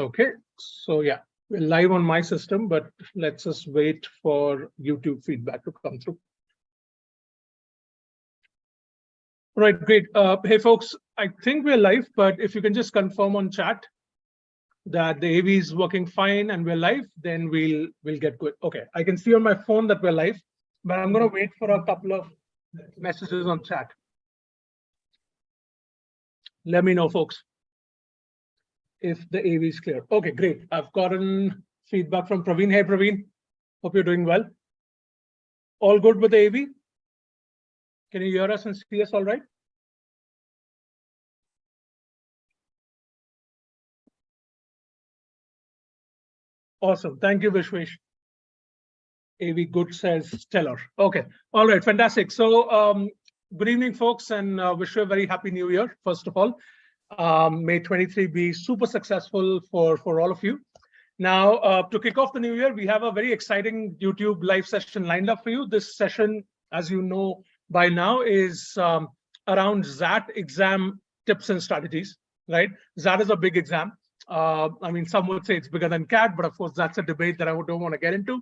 Okay, so yeah, we're live on my system, but let's just wait for YouTube feedback to come through. Right, great. Hey folks, I think we're live, but if you can just confirm on chat that the AV is working fine and we're live, then we'll get good. Okay, I can see on my phone that we're live, but I'm going to wait for a couple of messages on chat. Let me know, folks, if the AV is clear. Okay, great. I've gotten feedback from Praveen. Hey, Praveen. Hope you're doing well. All good with the AV? Can you hear us and see us all right? Awesome. Thank you, Vishwesh. AV good says stellar. Okay. All right. Fantastic. So good evening, folks, and wish you a very happy new year, first of all. May 23 be super successful for all of you. Now, to kick off the new year, we have a very exciting YouTube live session lined up for you. This session, as you know by now, is around XAT exam tips and strategies, right? XAT is a big exam. I mean, some would say it's bigger than CAT, but of course, that's a debate that I don't want to get into.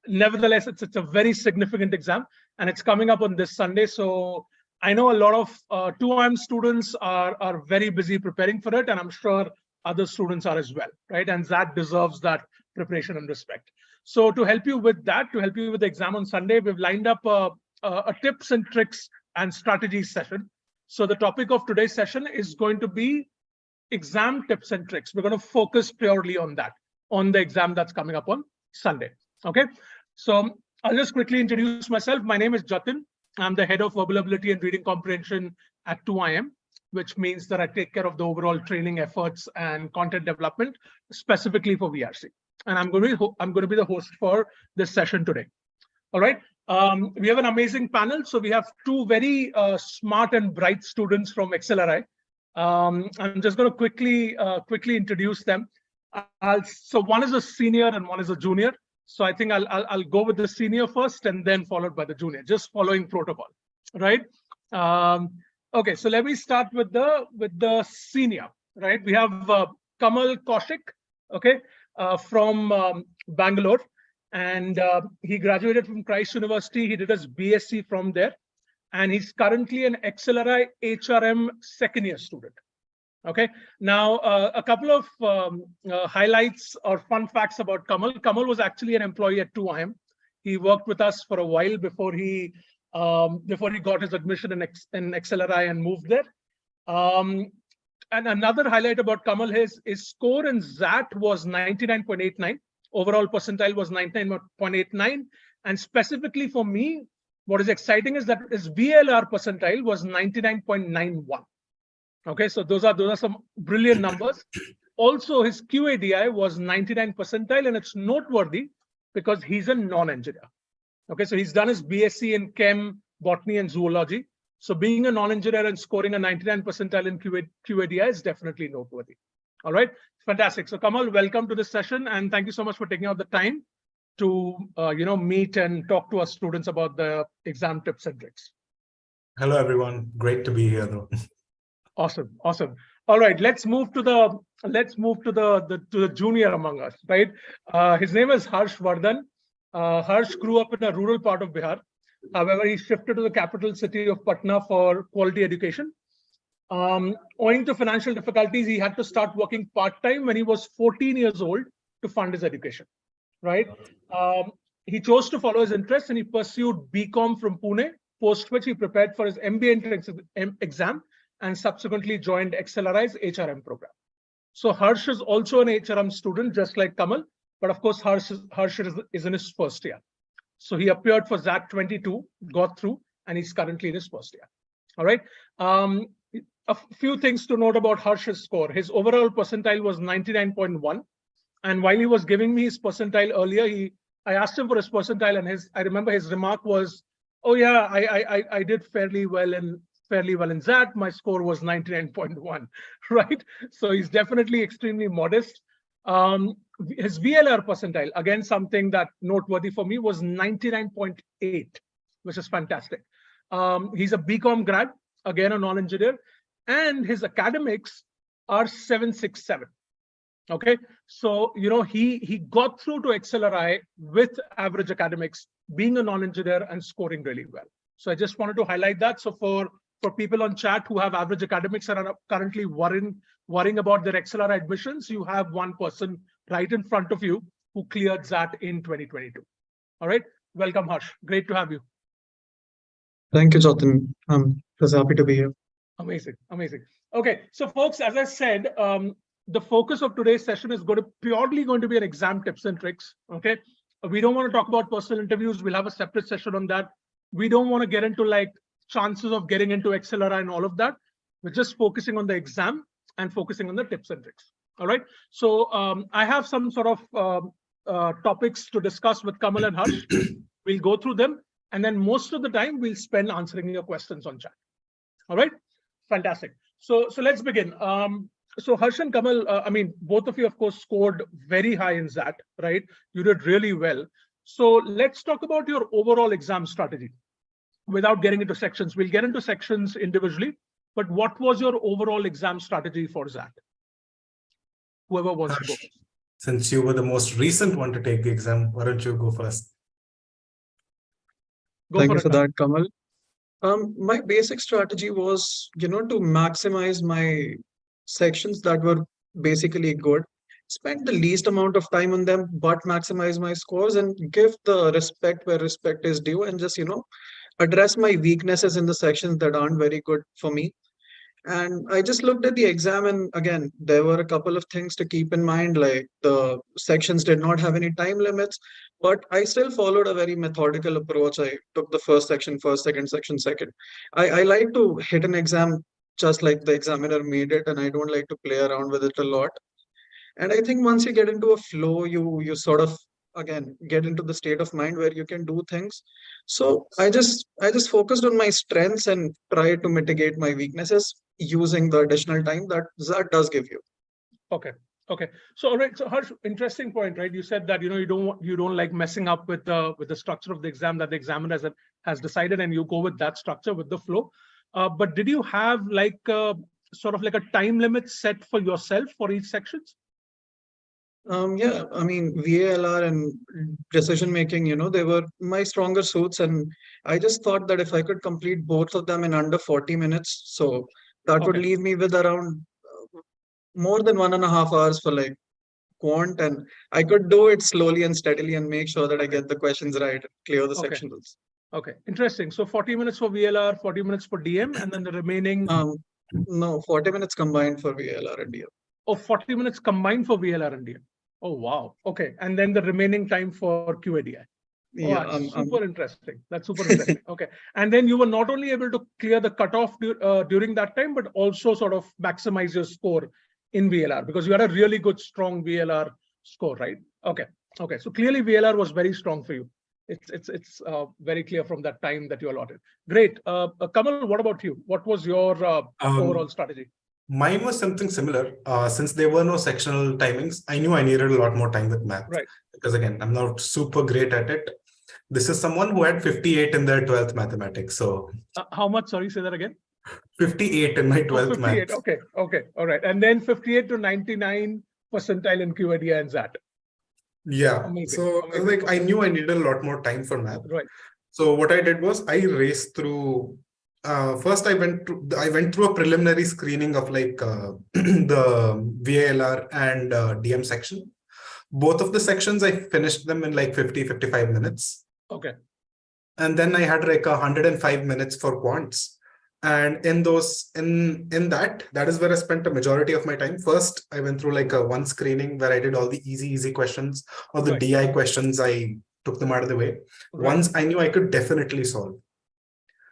Nevertheless, it's a very significant exam, and it's coming up on this Sunday. So I know a lot of 2IM students are very busy preparing for it, and I'm sure other students are as well, right? And that deserves that preparation and respect. So to help you with that, to help you with the exam on Sunday, we've lined up a tips and tricks and strategies session. So the topic of today's session is going to be exam tips and tricks. We're going to focus purely on that, on the exam that's coming up on Sunday. Okay, so I'll just quickly introduce myself. My name is Jatin. I'm the head of verbal ability and reading comprehension at 2IM, which means that I take care of the overall training efforts and content development specifically for VRC. And I'm going to be the host for this session today. All right. We have an amazing panel. So we have two very smart and bright students from XLRI. I'm just going to quickly introduce them. So one is a senior and one is a junior. So I think I'll go with the senior first and then followed by the junior, just following protocol, right? Okay, so let me start with the senior, right? We have Kamal Kaushik, okay, from Bangalore, and he graduated from Christ University. He did his BSc from there, and he's currently an XLRI HRM second year student. Okay, now a couple of highlights or fun facts about Kamal. Kamal was actually an employee at 2IM. He worked with us for a while before he got his admission in XLRI and moved there. And another highlight about Kamal is his score in XAT was 99.89. Overall percentile was 99.89. And specifically for me, what is exciting is that his VLR percentile was 99.91. Okay, so those are some brilliant numbers. Also, his QADI was 99 percentile, and it's noteworthy because he's a non-engineer. Okay, so he's done his BSc in Chem, Botany, and Zoology. So being a non-engineer and scoring a 99 percentile in QADI is definitely noteworthy. All right, fantastic. So Kamal, welcome to this session, and thank you so much for taking out the time to meet and talk to our students about the exam tips and tricks. Hello, everyone. Great to be here, though. Awesome, awesome. All right, let's move to the junior among us, right? His name is Harsh Vardhan. Harsh grew up in a rural part of Bihar. However, he shifted to the capital city of Patna for quality education. Owing to financial difficulties, he had to start working part-time when he was 14 years old to fund his education, right? He chose to follow his interests and he pursued BCom from Pune, post which he prepared for his MBA entrance exam and subsequently joined XLRI's HRM program. So Harsh is also an HRM student, just like Kamal, but of course, Harsh is in his first year. So he appeared for XAT'22, got through, and he's currently in his first year. All right. A few things to note about Harsh's score. His overall percentile was 99.1. And while he was giving me his percentile earlier, I asked him for his percentile, and I remember his remark was, "Oh yeah, I did fairly well in XAT. My score was 99.1, right?" So he's definitely extremely modest. His VLR percentile, again, something that noteworthy for me, was 99.8, which is fantastic. He's a BCom grad, again, a non-engineer, and his academics are 767. Okay, so he got through to XLRI with average academics, being a non-engineer and scoring really well. So I just wanted to highlight that. So for people on chat who have average academics and are currently worrying about their XLRI admissions, you have one person right in front of you who cleared XAT in 2022. All right, welcome Harsh. Great to have you. Thank you, Jatin. I'm just happy to be here. Amazing, amazing. Okay, so folks, as I said, the focus of today's session is purely going to be an exam tips and tricks. Okay, we don't want to talk about personal interviews. We'll have a separate session on that. We don't want to get into like chances of getting into XLRI and all of that. We're just focusing on the exam and focusing on the tips and tricks. All right. So I have some sort of topics to discuss with Kamal and Harsh. We'll go through them, and then most of the time we'll spend answering your questions on chat. All right. Fantastic. So let's begin. So Harsh and Kamal, I mean, both of you, of course, scored very high in XAT, right? You did really well. So let's talk about your overall exam strategy without getting into sections. We'll get into sections individually, but what was your overall exam strategy for XAT? Whoever wants to go first. Since you were the most recent one to take the exam, why don't you go first? Thank you for that, Kamal. My basic strategy was, to maximize my sections that were basically good, spend the least amount of time on them, but maximize my scores and give the respect where respect is due, and just, address my weaknesses in the sections that aren't very good for me. And I just looked at the exam, and again, there were a couple of things to keep in mind, like the sections did not have any time limits, but I still followed a very methodical approach. I took the first section first, second section second. I like to hit an exam just like the examiner made it, and I don't like to play around with it a lot. And I think once you get into a flow, you sort of again get into the state of mind where you can do things. So I just focused on my strengths and tried to mitigate my weaknesses using the additional time that XAT does give you. Okay. Okay. So all right. So Harsh, interesting point, right? You said that you don't like messing up with the structure of the exam that the examiner has decided, and you go with that structure with the flow. But did you have like sort of like a time limit set for yourself for each sections? Yeah, I mean, VALR and decision making, they were my stronger suits. And I just thought that if I could complete both of them in under 40 minutes, so that would leave me with around more than 1.5 hours for like quant. And I could do it slowly and steadily and make sure that I get the questions right, clear the sectionals. Okay, interesting. So 40 minutes for VLR, 40 minutes for DM, and then the remaining... No, 40 minutes combined for VLR and DM. Oh, 40 minutes combined for VLR and DM. Oh, wow. Okay. And then the remaining time for QADI. Yeah, that's super interesting. That's super interesting. Okay. And then you were not only able to clear the cutoff during that time, but also sort of maximize your score in VLR because you had a really good, strong VLR score, right? Okay. Okay. So clearly VLR was very strong for you. It's very clear from that time that you allotted. Great. Kamal, what about you? What was your overall strategy? Mine was something similar. Since there were no sectional timings, I knew I needed a lot more time with math. Right. Because again, I'm not super great at it. This is someone who had 58 in their 12th mathematics. So how much? Sorry, say that again. 58 in my 12th 58. math. Okay. Okay. All right. And then 58 to 99 percentile in QADI and XAT. Yeah. Amazing. So Amazing. like I knew I needed a lot more time for math. Right. So what I did was I raced through. First, I went through a preliminary screening of like the VALR and DM section. Both of the sections, I finished them in like 50-55 minutes. Okay. And then I had like 105 minutes for quants. And in that is where I spent a majority of my time. First, I went through like one screening where I did all the easy questions, or the DI questions. I took them out of the way. Ones I knew I could definitely solve.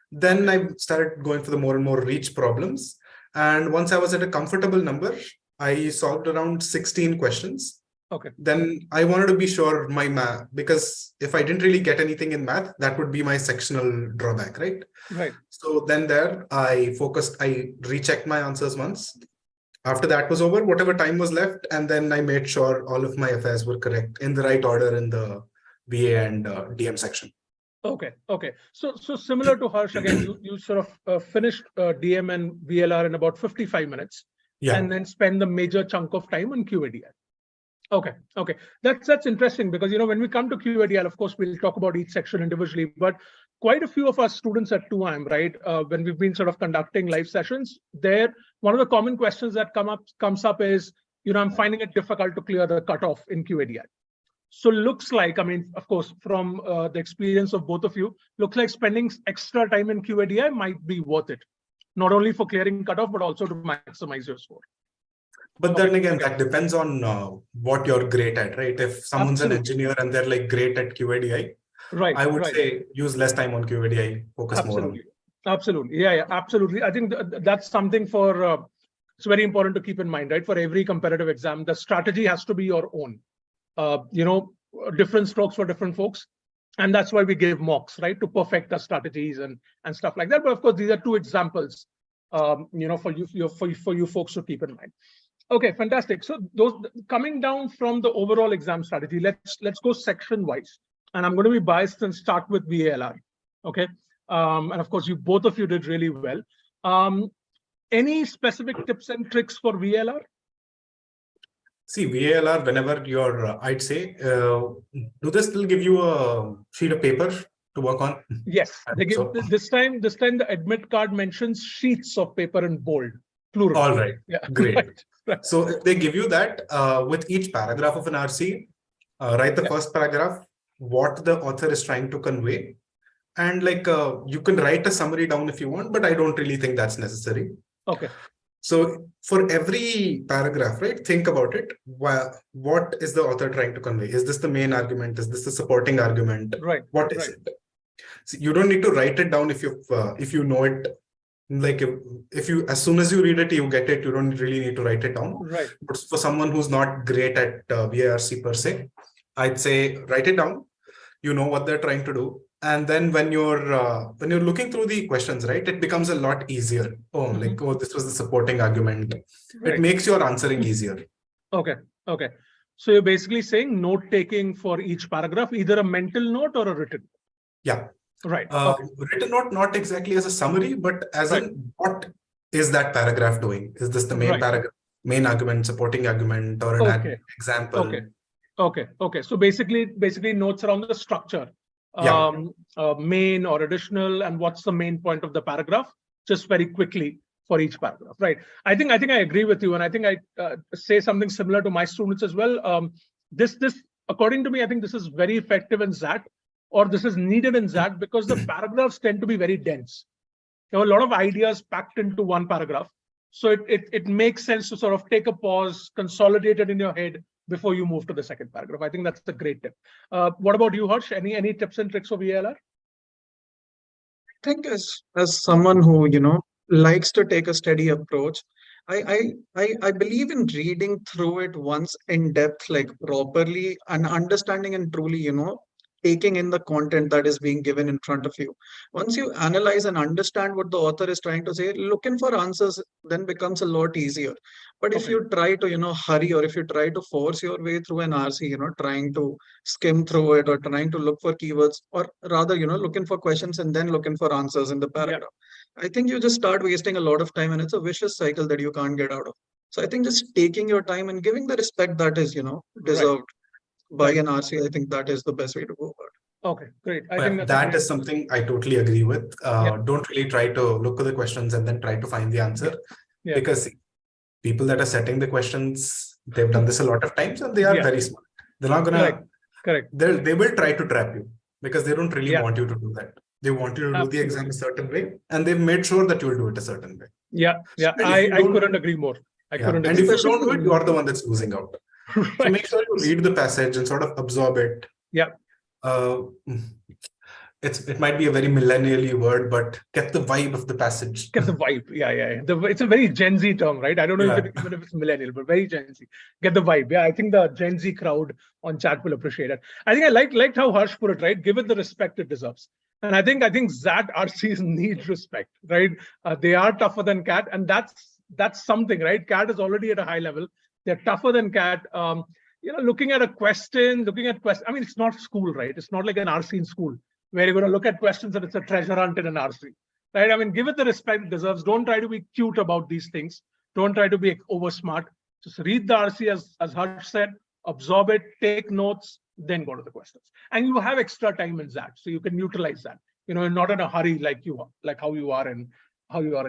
Then I started going for the more and more reach problems. And once I was at a comfortable number, I solved around 16 questions. Okay. Then I wanted to be sure my math, because if I didn't really get anything in math, that would be my sectional drawback, right? Right. So then there I rechecked my answers once. After that was over, whatever time was left, and then I made sure all of my affairs were correct in the right order in the VA and DM section. Okay. Okay. So similar to Harsh, again, you sort of finished DM and VLR in about 55 minutes, and then spend the major chunk of time on QADI. Okay. That's interesting because, when we come to QADL, of course, we'll talk about each section individually, but quite a few of our students at 2IIM, right, when we've been sort of conducting live sessions, one of the common questions that comes up is, I'm finding it difficult to clear the cutoff in QADL. So looks like, of course, from the experience of both of you, looks like spending extra time in QADI might be worth it, not only for clearing cutoff, but also to maximize your score. But then again, that depends on what you're great at, right? If someone's an engineer and they're like great at QADI, right, I would say use less time on QADI, focus more on. Absolutely. Yeah, absolutely. I think that's something it's very important to keep in mind, right? For every competitive exam, the strategy has to be your own. Different strokes for different folks. And that's why we give mocks, right? To perfect the strategies and stuff like that. But of course, these are two examples, for you folks to keep in mind. Okay, fantastic. So those coming down from the overall exam strategy, let's go section wise. And I'm going to be biased and start with VALR. Okay. And of course, both of you did really well. Any specific tips and tricks for VALR? See, VALR, whenever you're, I'd say, do they still give you a sheet of paper to work on? Yes, they give this time the admit card mentions sheets of paper in bold, plural. All right, yeah. Great. Right. So if they give you that with each paragraph of an RC, write the first paragraph, what the author is trying to convey. And you can write a summary down if you want, but I don't really think that's necessary. Okay. So for every paragraph, right, think about it. What is the author trying to convey? Is this the main argument? Is this the supporting argument? Right. What is it? So you don't need to write it down if you know it. Like if you, as soon as you read it, you get it. You don't really need to write it down. Right. But for someone who's not great at VARC per se, I'd say write it down. You know what they're trying to do. And then when you're looking through the questions, right, it becomes a lot easier. This was the supporting argument. Right. It makes your answering easier. Okay. So you're basically saying note taking for each paragraph, either a mental note or a written. Yeah. Right. Written note, not exactly as a summary, but as in what is that paragraph doing? Is this the main paragraph, main argument, supporting argument, or an example? Okay. So basically notes around the structure. Main or additional, and what's the main point of the paragraph, just very quickly for each paragraph, right? I think I agree with you, and I think I say something similar to my students as well. This according to me, I think this is very effective in XAT, or this is needed in XAT, because the paragraphs tend to be very dense. There are a lot of ideas packed into one paragraph, so it makes sense to sort of take a pause, consolidate it in your head before you move to the second paragraph. I think that's a great tip. What about you, Harsh? Any tips and tricks for VALR? I think as someone who likes to take a steady approach, I believe in reading through it once in depth, like properly, and understanding and truly taking in the content that is being given in front of you. Once you analyze and understand what the author is trying to say, looking for answers then becomes a lot easier. But if you try to hurry, or if you try to force your way through an RC, trying to skim through it, or trying to look for keywords, or rather looking for questions and then looking for answers in the paragraph, I think you just start wasting a lot of time, and it's a vicious cycle that you can't get out of. So I think just taking your time and giving the respect that is deserved by an RC, I think that is the best way to go about it. Okay, great. I think that is something I totally agree with. Don't really try to look at the questions and then try to find the answer, because people that are setting the questions, they've done this a lot of times, and they are very smart. They're not gonna correct. They will try to trap you, because they don't really want you to do that. They want you to do the exam a certain way, and they've made sure that you will do it a certain way. I couldn't agree more. And if you don't do it, you are the one that's losing out. So make sure you read the passage and sort of absorb it. It might be a very millennial-y word, but get the vibe of the passage. Get the vibe. It's a very Gen Z term, right? I don't know even if it's millennial, but very Gen Z. Get the vibe. I think the Gen Z crowd on chat will appreciate it. I think I liked how Harsh put it, right? Give it the respect it deserves. And I think XAT RCs need respect, right? They are tougher than CAT, and that's something, right? CAT is already at a high level. They're tougher than CAT. Looking at questions. I mean, it's not school, right? It's not like an RC in school where you're going to look at questions and it's a treasure hunt in an RC, right? I mean, give it the respect it deserves. Don't try to be cute about these things. Don't try to be over smart. Just read the RC as Harsh said, absorb it, take notes, then go to the questions. And you have extra time in XAT, so you can utilize that. Not in a hurry like how you are in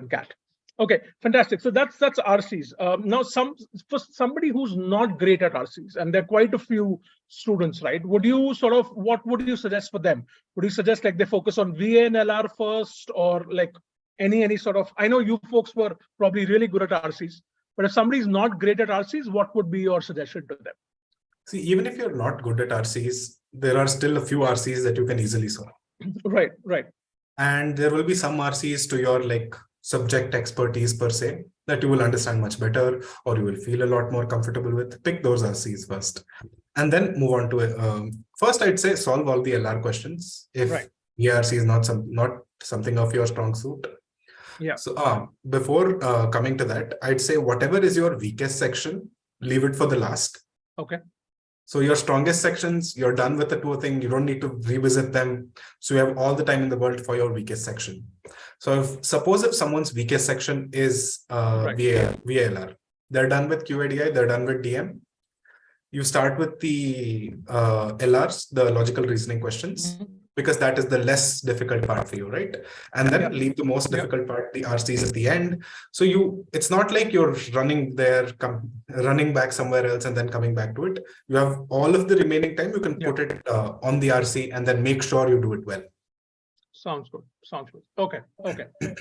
CAT. Okay, fantastic. So that's RCs. Now, for somebody who's not great at RCs, and there are quite a few students, right? What would you suggest for them? Would you suggest like they focus on VA and LR first, or like any sort of? I know you folks were probably really good at RCs, but if somebody's not great at RCs, what would be your suggestion to them? See, even if you're not good at RCs, there are still a few RCs that you can easily solve. Right. And there will be some RCs to your like subject expertise per se that you will understand much better, or you will feel a lot more comfortable with. Pick those RCs first, and then move on to it. First, I'd say solve all the LR questions if ERC is not something of your strong suit. Yeah. So before coming to that, I'd say whatever is your weakest section, leave it for the last. Okay. So your strongest sections, you're done with the two thing. You don't need to revisit them. So you have all the time in the world for your weakest section. So suppose if someone's weakest section is VALR, they're done with QADI, they're done with DM. You start with the LRs, the logical reasoning questions, because that is the less difficult part for you, right? And then leave the most difficult part, the RCs at the end. So it's not like you're running back somewhere else and then coming back to it. You have all of the remaining time, you can put it on the RC and then make sure you do it well. Sounds good. Okay.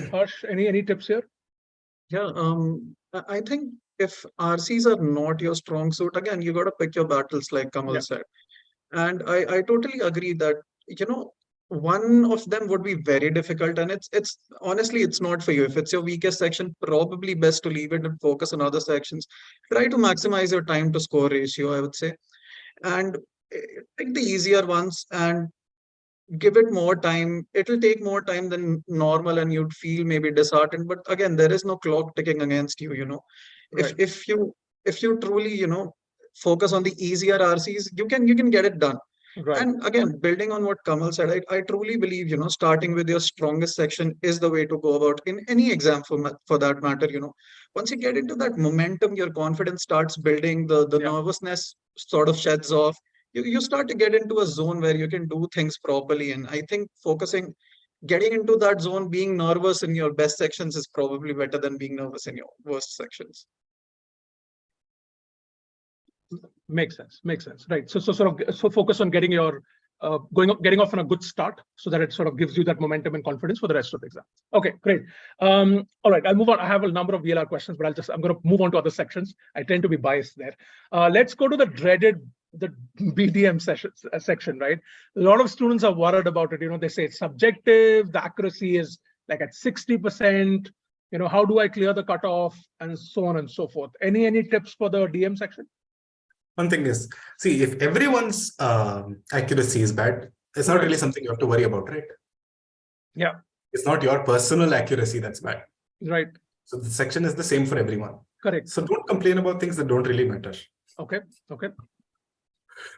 Harsh, any tips here? Yeah, I think if RCs are not your strong suit, again, you got to pick your battles, like Kamal said. And I totally agree that, one of them would be very difficult, and it's honestly, it's not for you. If it's your weakest section, probably best to leave it and focus on other sections. Try to maximize your time to score ratio, I would say. And pick the easier ones and give it more time. It'll take more time than normal and you'd feel maybe disheartened, but again, there is no clock ticking against you. If you truly focus on the easier RCs, you can get it done. And again, building on what Kamal said, I truly believe starting with your strongest section is the way to go about in any exam for that matter. Once you get into that momentum, your confidence starts building, the nervousness sort of sheds off. You start to get into a zone where you can do things properly. And I think getting into that zone, being nervous in your best sections is probably better than being nervous in your worst sections. Makes sense. Right. So focus on getting your getting off on a good start so that it sort of gives you that momentum and confidence for the rest of the exam. Okay, great. All right, I'll move on. I have a number of VLR questions, but I'm going to move on to other sections. I tend to be biased there. Let's go to the dreaded BDM section, right? A lot of students are worried about it. They say it's subjective, the accuracy is like at 60%. How do I clear the cutoff, and so on and so forth. Any tips for the DM section? One thing is, see, if everyone's accuracy is bad, it's not really something you have to worry about, right? Yeah. It's not your personal accuracy that's bad. Right. So the section is the same for everyone. Correct. So don't complain about things that don't really matter. Okay.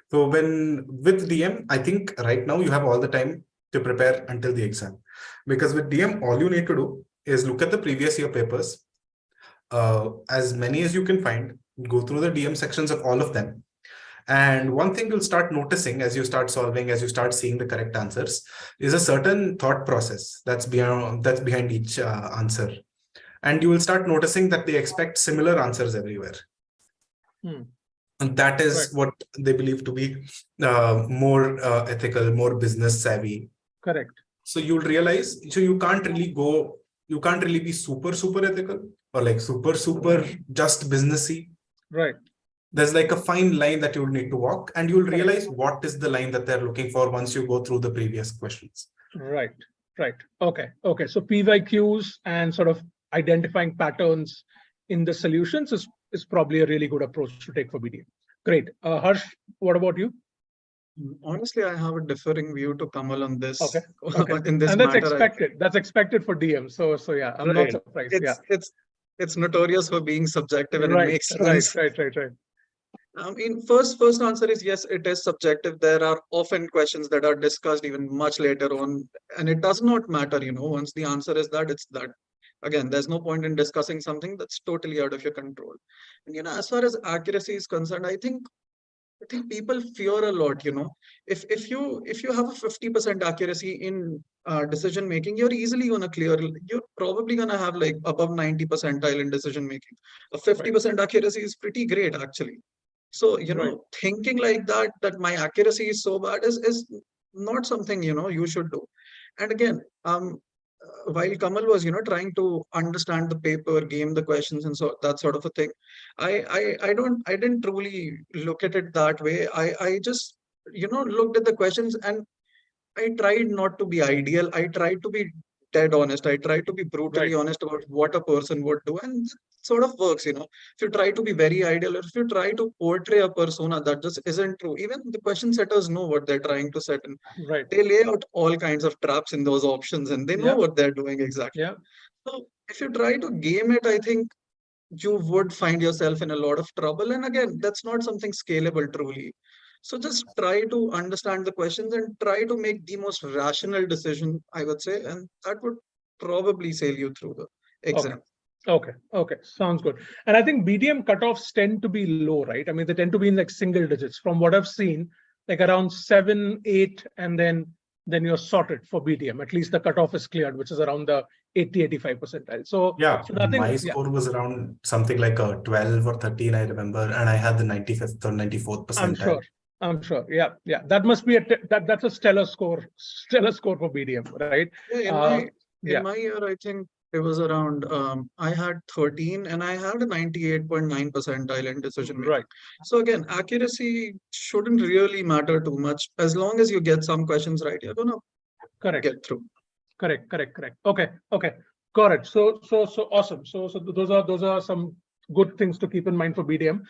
So with DM, I think right now you have all the time to prepare until the exam. Because with DM, all you need to do is look at the previous year papers, as many as you can find, go through the DM sections of all of them. And one thing you'll start noticing as you start solving, as you start seeing the correct answers, is a certain thought process that's behind each answer. And you will start noticing that they expect similar answers everywhere. And that is what they believe to be more ethical, more business savvy. Correct. So you'll realize, so you can't really be super ethical or like super just businessy. Right. There's like a fine line that you'll need to walk, and you'll realize what is the line that they're looking for once you go through the previous questions. Right. Okay. So PYQs and sort of identifying patterns in the solutions is probably a really good approach to take for BDM. Great. Harsh, what about you? Honestly, I have a differing view to Kamal on this. Okay. In this and that's matter, expected. That's expected for DM. So yeah, I'm not surprised. It's notorious for being subjective, and it makes sense. Right. I mean, first answer is yes, it is subjective. There are often questions that are discussed even much later on, and it does not matter, once the answer is that, it's that. Again, there's no point in discussing something that's totally out of your control. And, as far as accuracy is concerned, I think I think people fear a lot, if you have a 50% accuracy in decision making, you're easily gonna clear. You're probably gonna have like above 90 percentile in decision making. A 50% accuracy is pretty great actually. So, Right. thinking like that my accuracy is so bad is not something, you should do. And again, while Kamal was, trying to understand the paper, game the questions and so that sort of a thing, I didn't truly look at it that way. I just, looked at the questions and I tried not to be ideal. I tried to be dead honest. I tried to be brutally Right. honest about what a person would do. And it sort of works, If you try to be very ideal, or if you try to portray a persona that just isn't true, even the question setters know what they're trying to set in. Right. They lay out all kinds of traps in those options and they know Yeah. what they're doing exactly. Yeah. So if you try to game it, I think you would find yourself in a lot of trouble. And again, that's not something scalable truly. So just try to understand the questions and try to make the most rational decision, I would say, and that would probably sail you through the Okay. exam. Okay. Sounds good. And I think BDM cutoffs tend to be low, right? I mean, they tend to be in like single digits. From what I've seen, like around 7, 8, and then you're sorted for BDM. At least the cutoff is cleared, which is around the 80, 85 percentile. So Yeah, nothing. my Yeah, score was around something like a 12 or 13, I remember, and I had the 95th or 94th I'm percentile. sure. I'm sure. Yeah. That must be that's a stellar score. Stellar score for BDM, right? Yeah, Yeah. in my year, I think it was around I had 13 and I had a 98.9 percentile in decision making. Right. So again, accuracy shouldn't really matter too much. As long as you get some questions right, you're gonna Correct. get through. Correct. Okay. Got it. So awesome. So those are some good things to keep in mind for BDM.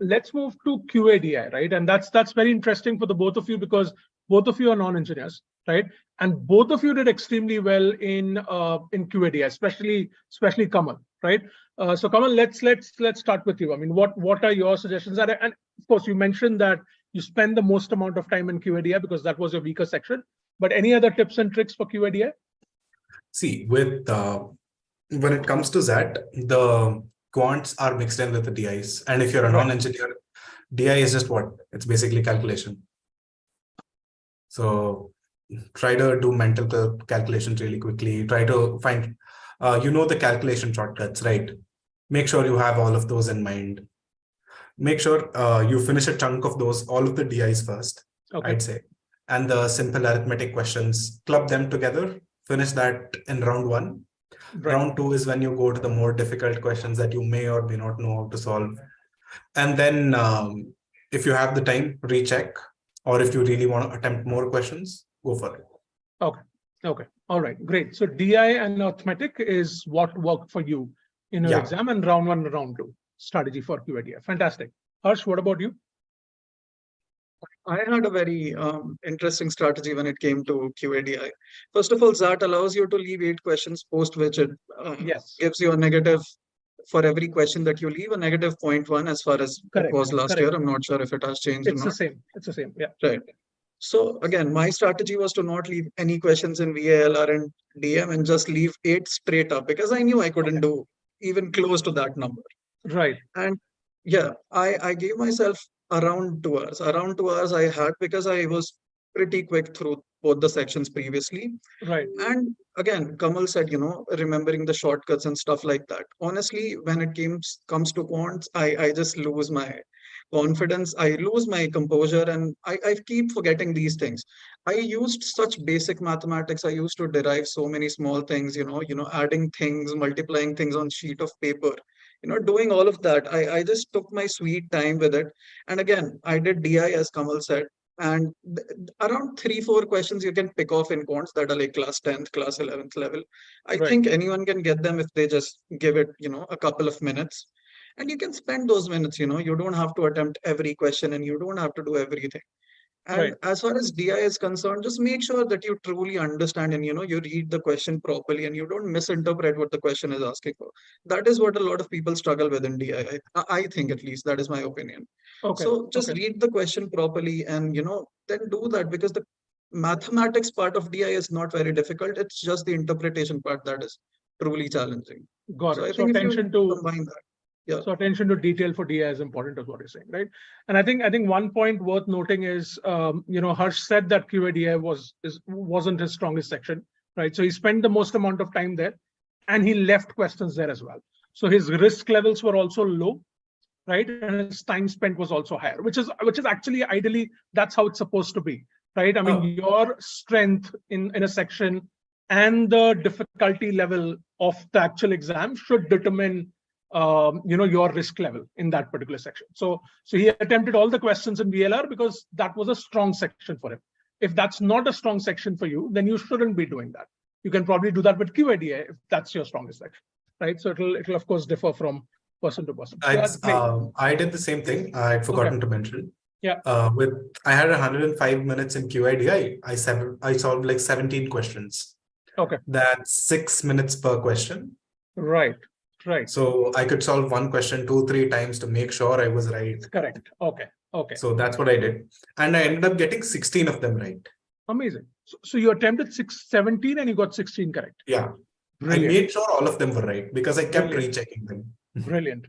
Let's move to QADI, right? And that's very interesting for the both of you because both of you are non-engineers, right? And both of you did extremely well in QADI, especially Kamal, right? So Kamal, let's start with you. I mean, what are your suggestions? And of course, you mentioned that you spend the most amount of time in QADI because that was your weaker section. But any other tips and tricks for QADI? See, with when it comes to that, the quants are mixed in with the DIs. And if you're a non-engineer, DI is just what? It's basically calculation. So try to do mental calculations really quickly. Try to find, the calculation shortcuts, right? Make sure you have all of those in mind. Make sure you finish a chunk of those, all of the DIs first, I'd say. And the simple arithmetic questions, club them together, finish that in round 1. Round 2 is when you go to the more difficult questions that you may or may not know how to solve. And then if you have the time, recheck. Or if you really want to attempt more questions, go for it. Okay. All right, great. So DI and arithmetic is what worked for you in your exam, and round 1 and round 2 strategy for QADI. Fantastic. Harsh, what about you? I had a very interesting strategy when it came to QADI. First of all, XAT allows you to leave 8 questions, post which it gives you a negative for every question that you leave, a negative 0.1 as far as it was last year. I'm not sure if it has changed or not. It's the same. Yeah. Right. So again, my strategy was to not leave any questions in VALR and DM and just leave 8 straight up because I knew I couldn't do even close to that number. Right. And yeah, I gave myself around 2 hours. Around 2 hours I had because I was pretty quick through both the sections previously. Right. And again, Kamal said, remembering the shortcuts and stuff like that. Honestly, when it comes to quants, I just lose my confidence. I lose my composure and I keep forgetting these things. I used such basic mathematics. I used to derive so many small things, adding things, multiplying things on sheet of paper, doing all of that. I just took my sweet time with it. And again, I did DI as Kamal said. And around 3-4 questions you can pick off in quants that are like class 10th, class 11th level. I think anyone can get them if they just give it, a couple of minutes. And you can spend those minutes, you don't have to attempt every question and you don't have to do everything. And as far as DI is concerned, just make sure that you truly understand and you read the question properly and you don't misinterpret what the question is asking for. That is what a lot of people struggle with in DI. I think at least that is my opinion. So just read the question properly and then do that because the mathematics part of DI is not very difficult. It's just the interpretation part that is truly challenging. Got so it. I think if you attention to combine that. Yeah. So attention to detail for DI is important, is what you're saying, right? And I think one point worth noting is, Harsh said that QADI wasn't his strongest section, right? So he spent the most amount of time there, and he left questions there as well. So his risk levels were also low, right? And his time spent was also higher, which is actually ideally that's how it's supposed to be, right? I mean, your strength in a section and the difficulty level of the actual exam should determine your risk level in that particular section. So he attempted all the questions in VLR because that was a strong section for him. If that's not a strong section for you, then you shouldn't be doing that. You can probably do that with QADA if that's your strongest section, right? So it'll of course differ from person to person. I did the same thing. I'd forgotten to mention. Yeah. I had 105 minutes in QID. I solved like 17 questions. Okay. That's 6 minutes per question. Right. So I could solve one question 2-3 times to make sure I was right. Correct. Okay. So that's what I did. And I ended up getting 16 of them right. Amazing. So you attempted 17 and you got 16 correct. Yeah. Brilliant. I made sure all of them were right because I kept rechecking them. Brilliant.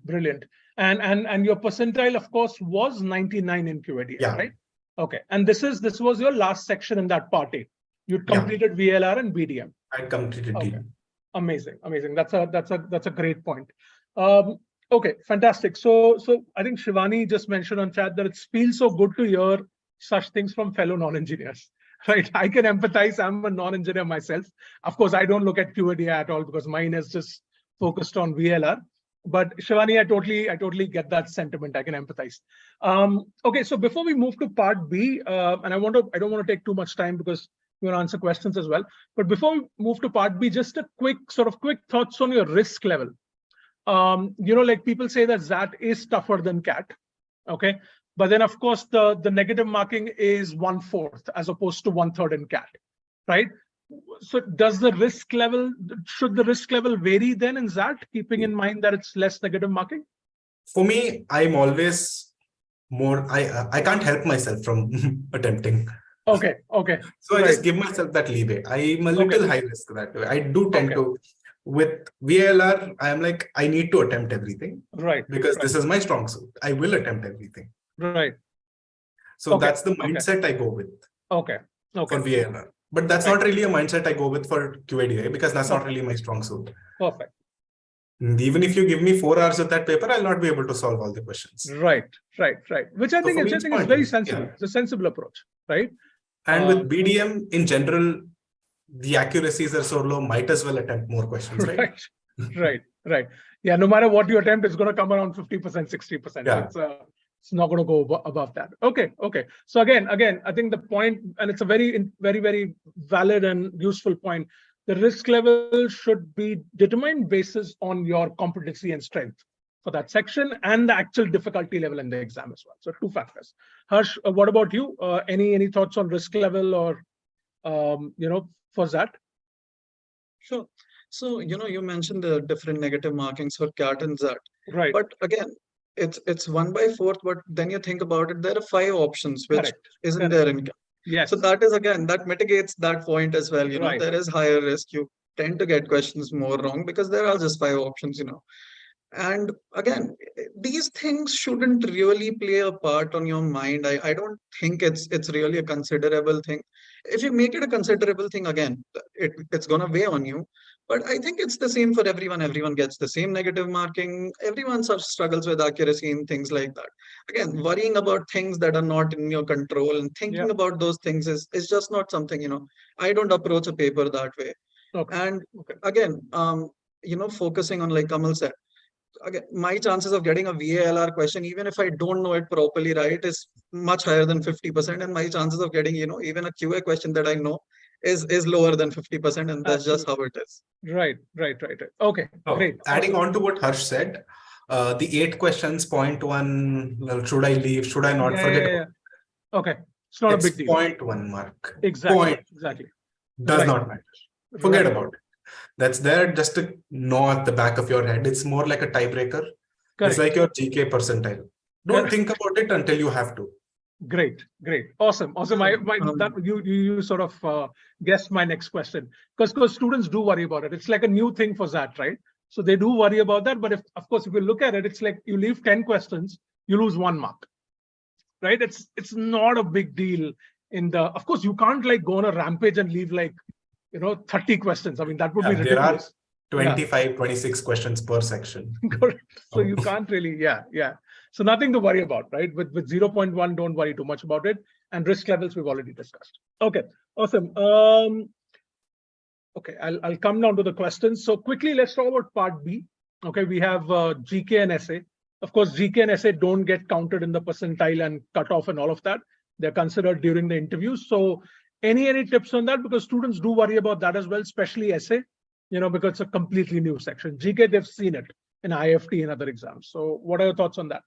And your percentile, of course, was 99 in QAD, right? Okay. And this was your last section in that party. You completed VLR and BDM. I completed DM. Amazing. That's a great point. Okay, fantastic. So I think Shivani just mentioned on chat that it feels so good to hear such things from fellow non-engineers. Right, I can empathize. I'm a non-engineer myself. Of course, I don't look at QAD at all because mine is just focused on VLR. But Shivani, I totally get that sentiment. I can empathize. Okay, so before we move to part B, and I don't want to take too much time because you want to answer questions as well. But before we move to part B, just a quick thoughts on your risk level. Like people say that XAT is tougher than CAT. Okay. But then, of course, the negative marking is 1/4 as opposed to 1/3 in CAT, right? So should the risk level vary then in XAT, keeping in mind that it's less negative marking? For me, I'm always more, I can't help myself from attempting. Okay. So I just give myself that leeway. I'm a little high risk that way. I do tend to, with VLR, I'm like, I need to attempt everything. Right. Because this is my strong suit. I will attempt everything. Right. So that's the mindset I go with. Okay. For VLR. But that's not really a mindset I go with for QADA because that's not really my strong suit. Perfect. And even if you give me 4 hours of that paper, I'll not be able to solve all the questions. Right. Which I think is very sensible. Yeah. It's a sensible approach, right? And with BDM in general, the accuracies are so low, might as well attempt more questions, right? Right. Yeah, no matter what you attempt, it's going to come around 50%, 60%. Yeah. It's not going to go above that. Okay. So again, I think the point, and it's a very, very, very valid and useful point. The risk level should be determined basis on your competency and strength for that section and the actual difficulty level in the exam as well. So 2 factors. Harsh, what about you? Any thoughts on risk level or for that? Sure. So you mentioned the different negative markings for CAT and XAT. Right. But again, it's 1/4, but then you think about it, there are 5 options, which isn't there in CAT. Yes. So that mitigates that point as well. There is higher risk. You tend to get questions more wrong because there are just 5 options, And again, these things shouldn't really play a part on your mind. I don't think it's really a considerable thing. If you make it a considerable thing, again, it's gonna weigh on you. But I think it's the same for everyone. Everyone gets the same negative marking. Everyone struggles with accuracy and things like that. Again, worrying about things that are not in your control and thinking about those things is just not something, I don't approach a paper that way. And again, focusing on, like Kamal said, again, my chances of getting a VALR question, even if I don't know it properly, right, is much higher than 50%. And my chances of getting, even a QA question that I know is lower than 50%. And that's just how it is. Right. Okay, great. Adding on to what Harsh said, the 8 questions, 0.1, well, should I leave? Should I not forget? Okay. It's not a big deal. 0.1 mark. Exactly. Does not matter. Forget about it. That's there just to know at the back of your head. It's more like a tiebreaker. It's like your GK percentile. Don't think about it until you have to. Great. Awesome. You sort of guessed my next question because students do worry about it. It's like a new thing for XAT, right? So they do worry about that. But of course, if you look at it, it's like you leave 10 questions, you lose 1 mark, right? It's not a big deal of course, you can't like go on a rampage and leave like, 30 questions. I mean, that would be ridiculous. There are 25, 26 questions per section. Correct. So you can't really, yeah. So nothing to worry about, right? With 0.1, don't worry too much about it. And risk levels we've already discussed. Okay, awesome. Okay, I'll come down to the questions. So quickly, let's talk about part B. Okay, we have GK and essay. Of course, GK and essay don't get counted in the percentile and cut off and all of that. They're considered during the interviews. So any tips on that? Because students do worry about that as well, especially essay, because it's a completely new section. GK, they've seen it in IFT and other exams. So what are your thoughts on that?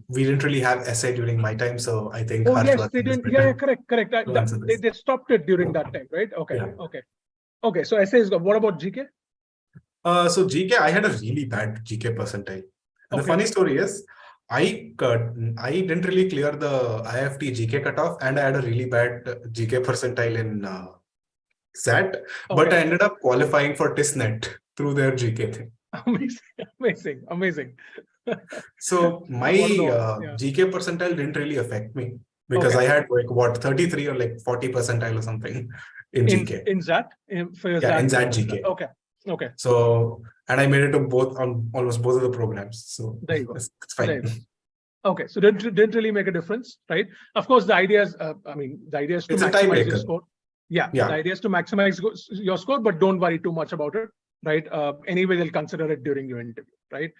We didn't really have essay during my time, so I think. Oh, yes, they didn't. Yeah, correct. They stopped it during that time, right? Okay, yeah. Okay. So essay is good. What about GK? So GK, I had a really bad GK percentile. And the funny story is, I didn't really clear the IFT GK cutoff, and I had a really bad GK percentile in XAT, but I ended up qualifying for TISNET through their GK thing. Amazing. So my GK percentile didn't really affect me because I had like what 33 or like 40 percentile or something in GK. In XAT? For your in XAT GK. Okay. So, and I made it to almost both of the programs. So there you go. It's fine. Okay, so didn't really make a difference, right? Of course, the idea is, the idea is to maximize your score. Yeah, the idea is to maximize your score, but don't worry too much about it, right? Anyway, they'll consider it during your interview, right?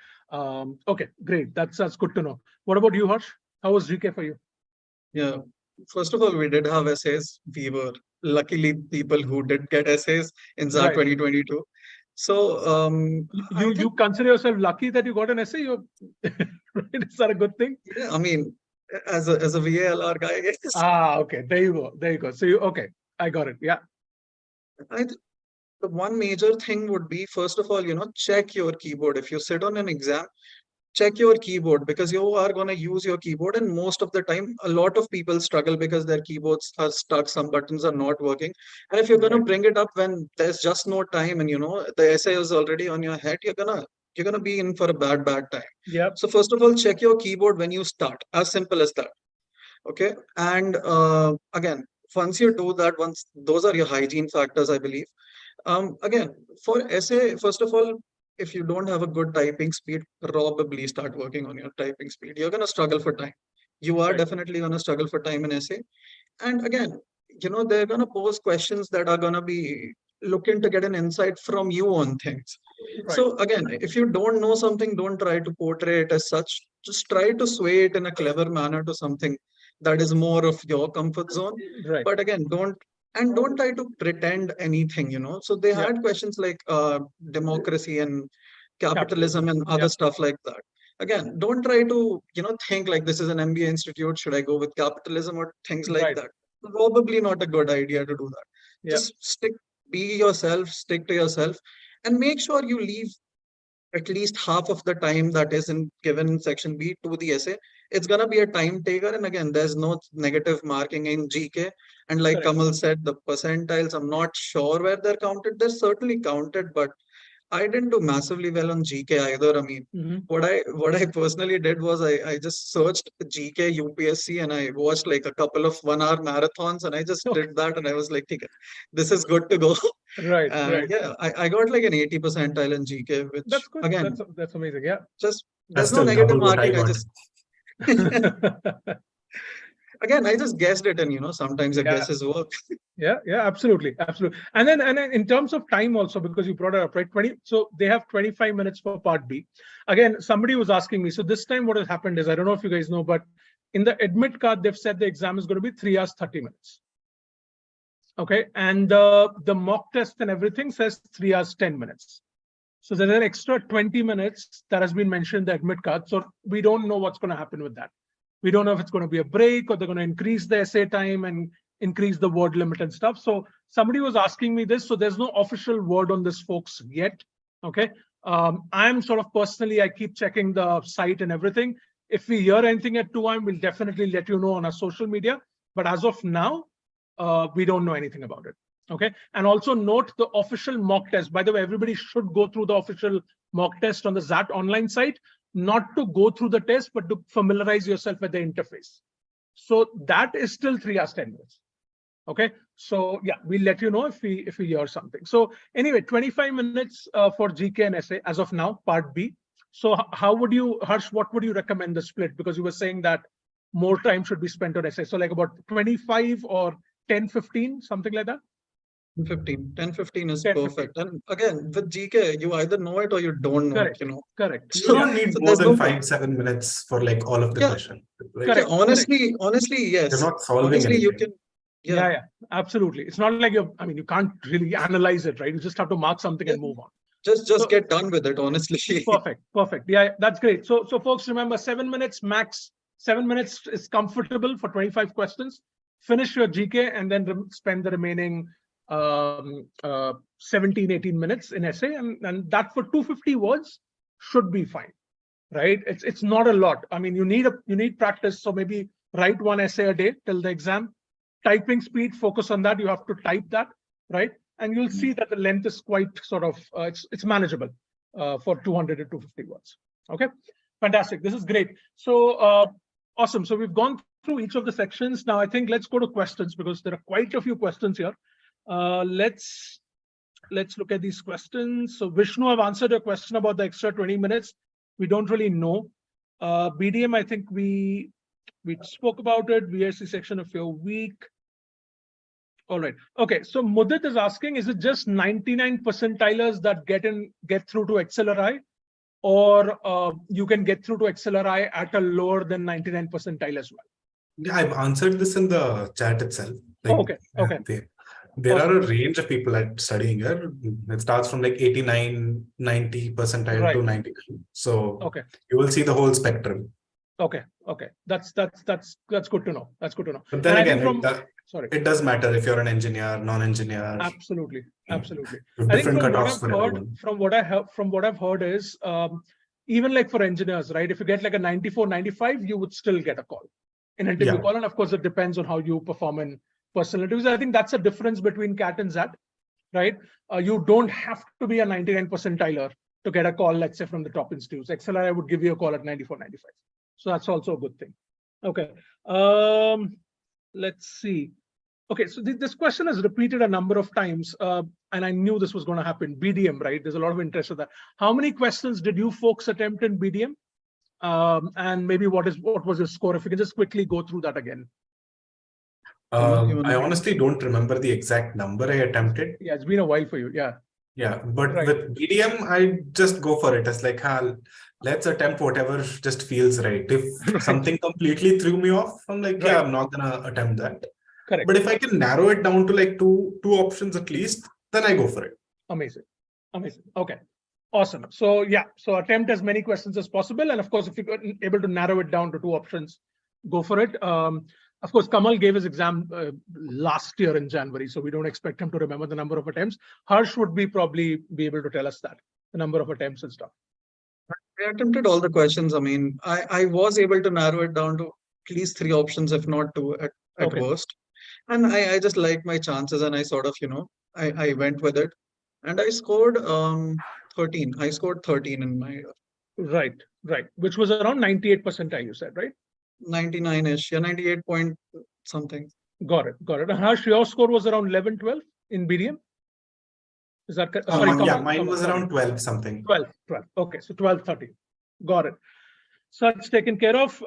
Okay, great. That's good to know. What about you, Harsh? How was GK for you? Yeah, first of all, we did have essays. We were luckily people who did get essays in XAT 2022. So you consider yourself lucky that you got an essay? Right? Is that a good thing? Yeah, I mean, as a VALR guy, I guess. Okay. There you go. So I got it. Yeah. The one major thing would be, first of all, check your keyboard. If you sit on an exam, check your keyboard, because you are going to use your keyboard, and most of the time a lot of people struggle because their keyboards are stuck, some buttons are not working, and if you're going to bring it up when there's just no time and the essay is already on your head, you're gonna be in for a bad time. Yeah. So first of all, check your keyboard when you start. As simple as that. Okay. And again, once you do that, those are your hygiene factors, I believe. Again, for essay, first of all, if you don't have a good typing speed, probably start working on your typing speed. You're going to struggle for time. You are definitely going to struggle for time in essay. And again, they're going to pose questions that are going to be looking to get an insight from you on things. So again, if you don't know something, don't try to portray it as such. Just try to sway it in a clever manner to something that is more of your comfort zone. But again, don't try to pretend anything, So they had questions like democracy and capitalism and other stuff like that. Again, don't try to, think like this is an MBA institute. Should I go with capitalism or things like that? Probably not a good idea to do that. Just be yourself, stick to yourself, and make sure you leave at least half of the time that is given in section B to the essay. It's going to be a time taker. And again, there's no negative marking in GK. And like Kamal said, the percentiles, I'm not sure where they're counted. They're certainly counted, but I didn't do massively well on GK either. I mean, what I personally did was I just searched GK UPSC and I watched like a couple of 1 hour marathons, and I just did that, and I was like, this is good to go. Right. Yeah, I got like an 80 percentile in GK, which that's good. Again, that's amazing. Yeah. There's no negative marking. Again, I just guessed it, and sometimes the guesses work. Yeah, absolutely. And then in terms of time also, because you brought it up, right? So they have 25 minutes for part B. Again, somebody was asking me. So this time what has happened is, I don't know if you guys know, but in the admit card, they've said the exam is going to be 3 hours, 30 minutes. Okay. And the mock test and everything says 3 hours, 10 minutes. So there's an extra 20 minutes that has been mentioned in the admit card. So we don't know what's going to happen with that. We don't know if it's going to be a break or they're going to increase the essay time and increase the word limit and stuff. So somebody was asking me this. So there's no official word on this, folks, yet. Okay. I'm sort of personally, I keep checking the site and everything. If we hear anything at 2 AM, we'll definitely let you know on our social media. But as of now, we don't know anything about it. Okay. And also note the official mock test. By the way, everybody should go through the official mock test on the XAT online site, not to go through the test, but to familiarize yourself with the interface. So that is still 3 hours, 10 minutes. Okay. So yeah, we'll let you know if we hear something. So anyway, 25 minutes for GK and essay as of now, part B. So how would you, Harsh, what would you recommend the split? Because you were saying that more time should be spent on essay. So like about 25 or 10, 15, something like that? 10-15 is 10-15. perfect. And again, with GK, you either know it or you don't know Correct. it, you know. Correct. You don't need So more there's than no 5-7 minutes for like all of the Yeah. question. Right? Correct. Honestly, yes. You're not solving Honestly, you anything. can. Yeah, absolutely. It's not like you can't really analyze it, right? You just have to mark something and move on. Just So- get done with it, honestly. Perfect. Yeah, that's great. So folks, remember 7 minutes max. 7 minutes is comfortable for 25 questions. Finish your GK and then spend the remaining 17, 18 minutes in essay, and that for 250 words should be fine, right? It's not a lot. I mean, you need practice. So maybe write 1 essay a day till the exam. Typing speed, focus on that. You have to type that, right? And you'll see that the length is quite sort of it's manageable for 200 to 250 words. Okay, fantastic. This is great. So awesome. So we've gone through each of the sections. Now I think let's go to questions, because there are quite a few questions here. Let's look at these questions. So Vishnu, I've answered your question about the extra 20 minutes. We don't really know. BDM, I think we spoke about it. VSC section of your week. All right. Okay. So Mudit is asking, is it just 99 percentilers that get through to XLRI, or you can get through to XLRI at a lower than 99 percentile as well? Yeah, I've answered this in the chat itself. Okay. There are a range of people studying here. It starts from like 89, 90 percentile to 99. So you will see the whole spectrum. Okay. That's good to know. That's good to know. But then again, it does matter if you're an engineer, non-engineer. Absolutely. I think from what I've heard is even like for engineers, right? If you get like a 94, 95, you would still get a call, an interview call. And of course, it depends on how you perform in personal interviews. I think that's a difference between CAT and XAT, right? You don't have to be a 99 percentiler to get a call, let's say, from the top institutes. XLRI would give you a call at 94, 95. So that's also a good thing. Okay. Let's see. Okay, so this question is repeated a number of times, and I knew this was going to happen. BDM, right? There's a lot of interest in that. How many questions did you folks attempt in BDM? And maybe what was your score? If you can just quickly go through that again. I honestly don't remember the exact number I attempted. Yeah, it's been a while for you. Yeah, but with BDM, I just go for it. It's like, let's attempt whatever just feels right. If something completely threw me off, I'm like, yeah, I'm not gonna attempt that. Correct. But if I can narrow it down to like two options at least, then I go for it. Amazing. Okay, awesome. So yeah, so attempt as many questions as possible, and of course, if you're able to narrow it down to 2 options, go for it. Of course, Kamal gave his exam last year in January, so we don't expect him to remember the number of attempts. Harsh would probably be able to tell us that, the number of attempts and stuff. I attempted all the questions. I mean, I was able to narrow it down to at least 3 options, if not 2 at worst. And I just liked my chances, and I sort of, I went with it. And I scored 13. I scored 13 in my... Right. Which was around 98 percentile, you said, right? 99-ish, 98 point something. Got it. And Harsh, your score was around 11, 12 in BDM? Is that correct? Yeah, mine was around 12 something. 12. Okay, so 12, 13. Got it. So it's taken care of.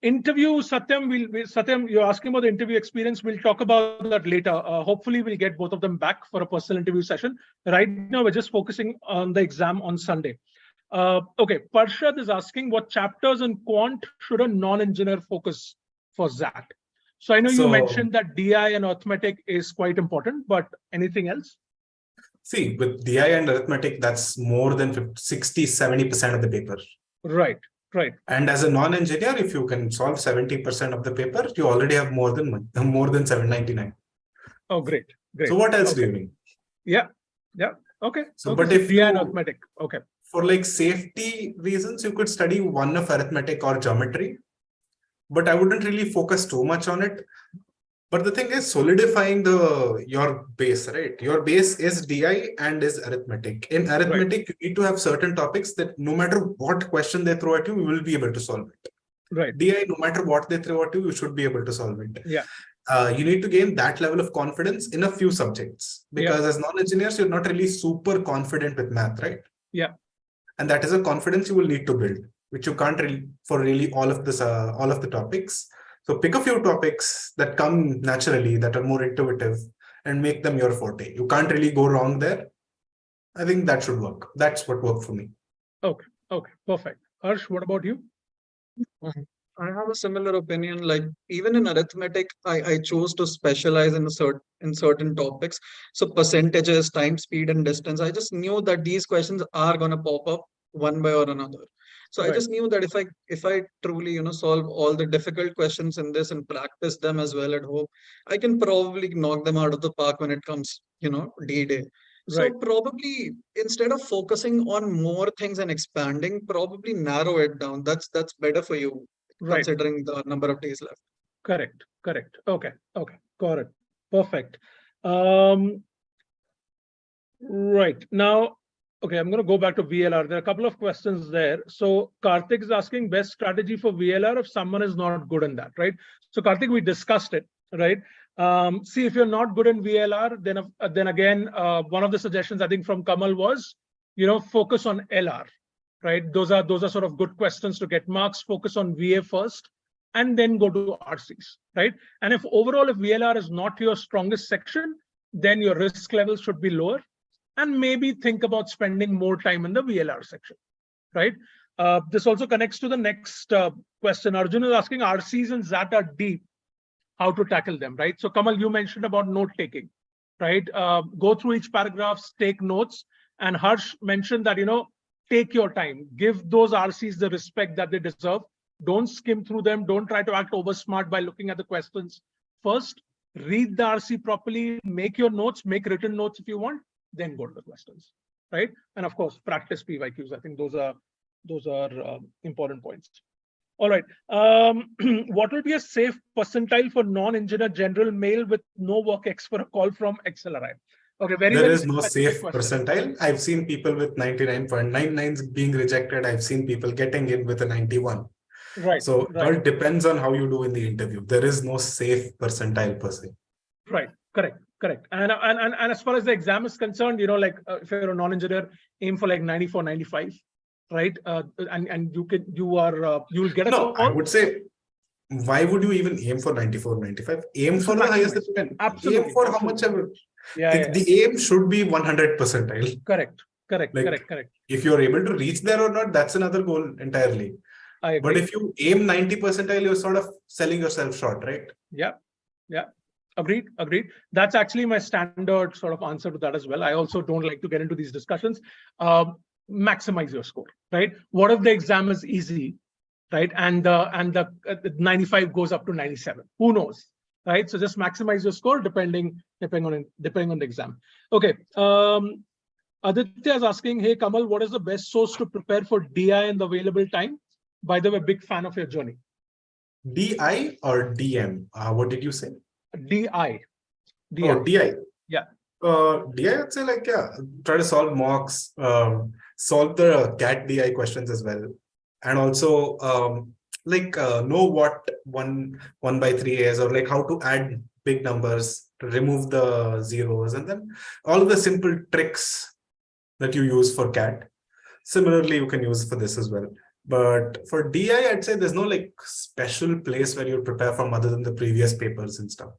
Interview, Satyam, you're asking about the interview experience. We'll talk about that later. Hopefully, we'll get both of them back for a personal interview session. Right now, we're just focusing on the exam on Sunday. Okay, Parshad is asking what chapters in quant should a non-engineer focus for XAT? So I know you mentioned that DI and arithmetic is quite important, but anything else? See, with DI and arithmetic, that's more than 60-70% of the paper. Right. And as a non-engineer, if you can solve 70% of the paper, you already have more than 799. Oh, great. So what else do you need? Yeah. Okay. So, but if DI and arithmetic, okay. For like safety reasons, you could study one of arithmetic or geometry, but I wouldn't really focus too much on it. But the thing is solidifying your base, right? Your base is DI and is arithmetic. In arithmetic, you need to have certain topics that no matter what question they throw at you, you will be able to solve it. Right. DI, no matter what they throw at you, you should be able to solve it. Yeah. You need to gain that level of confidence in a few subjects, because as non-engineers, you're not really super confident with math, right? Yeah. And that is a confidence you will need to build, which you can't really for really all of this, all of the topics. So pick a few topics that come naturally, that are more intuitive, and make them your forte. You can't really go wrong there. I think that should work. That's what worked for me. Okay. Okay. Perfect. Harsh, what about you? I have a similar opinion. Like even in arithmetic, I chose to specialize in certain topics. So percentages, time, speed, and distance. I just knew that these questions are gonna pop up one way or another. So I Right. just knew that if I truly solve all the difficult questions in this and practice them as well at home, I can probably knock them out of the park when it comes D-Day. So Right. probably instead of focusing on more things and expanding, probably narrow it down. That's better for you, Right. considering the number of days left. Correct. Correct. Okay. Okay. Got it. Perfect. Right. Now, okay, I'm going to go back to VLR. There are a couple of questions there. So Karthik is asking best strategy for VLR if someone is not good in that, right? So Karthik, we discussed it, right? See, if you're not good in VLR, then again, one of the suggestions I think from Kamal was, focus on LR, right? Those are sort of good questions to get marks. Focus on VA first, and then go to RCs, right? And if VLR is not your strongest section, then your risk level should be lower. And maybe think about spending more time in the VLR section, right? This also connects to the next question. Arjun is asking RCs and XAT are deep, how to tackle them, right? So Kamal, you mentioned about note taking, right? Go through each paragraph, take notes. And Harsh mentioned that, take your time, give those RCs the respect that they deserve. Don't skim through them. Don't try to act over smart by looking at the questions. First, read the RC properly, make your notes, make written notes if you want, then go to the questions, right? And of course, practice PYQs. I think those are important points. All right. What will be a safe percentile for non-engineer general male with no work X for a call from XLRI? Okay, there is no safe percentile. I've seen people with 99.99s being rejected. I've seen people getting in with a 91. Right. So it all depends on how you do in the interview. There is no safe percentile per se. Right. Correct. And as far as the exam is concerned, if you're a non-engineer, aim for like 94, 95, right? And you'll get a call. I would say, why would you even aim for 94, 95? Aim for the highest that you can. Absolutely. Aim for how much ever. Yeah. The aim should be 100 percentile. Correct. If you're able to reach there or not, that's another goal entirely. I agree. But if you aim 90 percentile, you're sort of selling yourself short, right? Yeah. Agreed. That's actually my standard sort of answer to that as well. I also don't like to get into these discussions. Maximize your score, right? What if the exam is easy, right? And the 95 goes up to 97? Who knows, right? So just maximize your score depending on the exam. Okay. Aditya is asking, hey Kamal, what is the best source to prepare for DI in the available time? By the way, big fan of your journey. DI or DM? What did you say? DI. Oh, DI. Yeah. DI, I'd say try to solve mocks, solve the CAT DI questions as well. And also know what 1/3 is, or like how to add big numbers, to remove the zeros, and then all the simple tricks that you use for CAT. Similarly, you can use for this as well. But for DI, I'd say there's no special place where you prepare from other than the previous papers and stuff.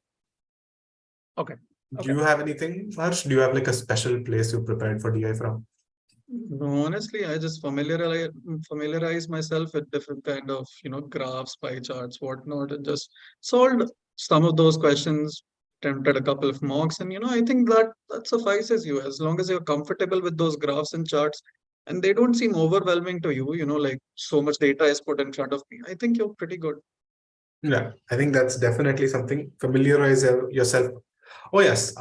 Okay. Do you have anything, Harsh? Do you have a special place you prepared for DI from? No, honestly, I just familiarize myself with different kind of graphs, pie charts, whatnot, and just solved some of those questions, attempted a couple of mocks, and I think that suffices you as long as you're comfortable with those graphs and charts. And they don't seem overwhelming to you, like so much data is put in front of me. I think you're pretty good. Yeah, I think that's definitely something. Familiarize yourself. Oh, yes.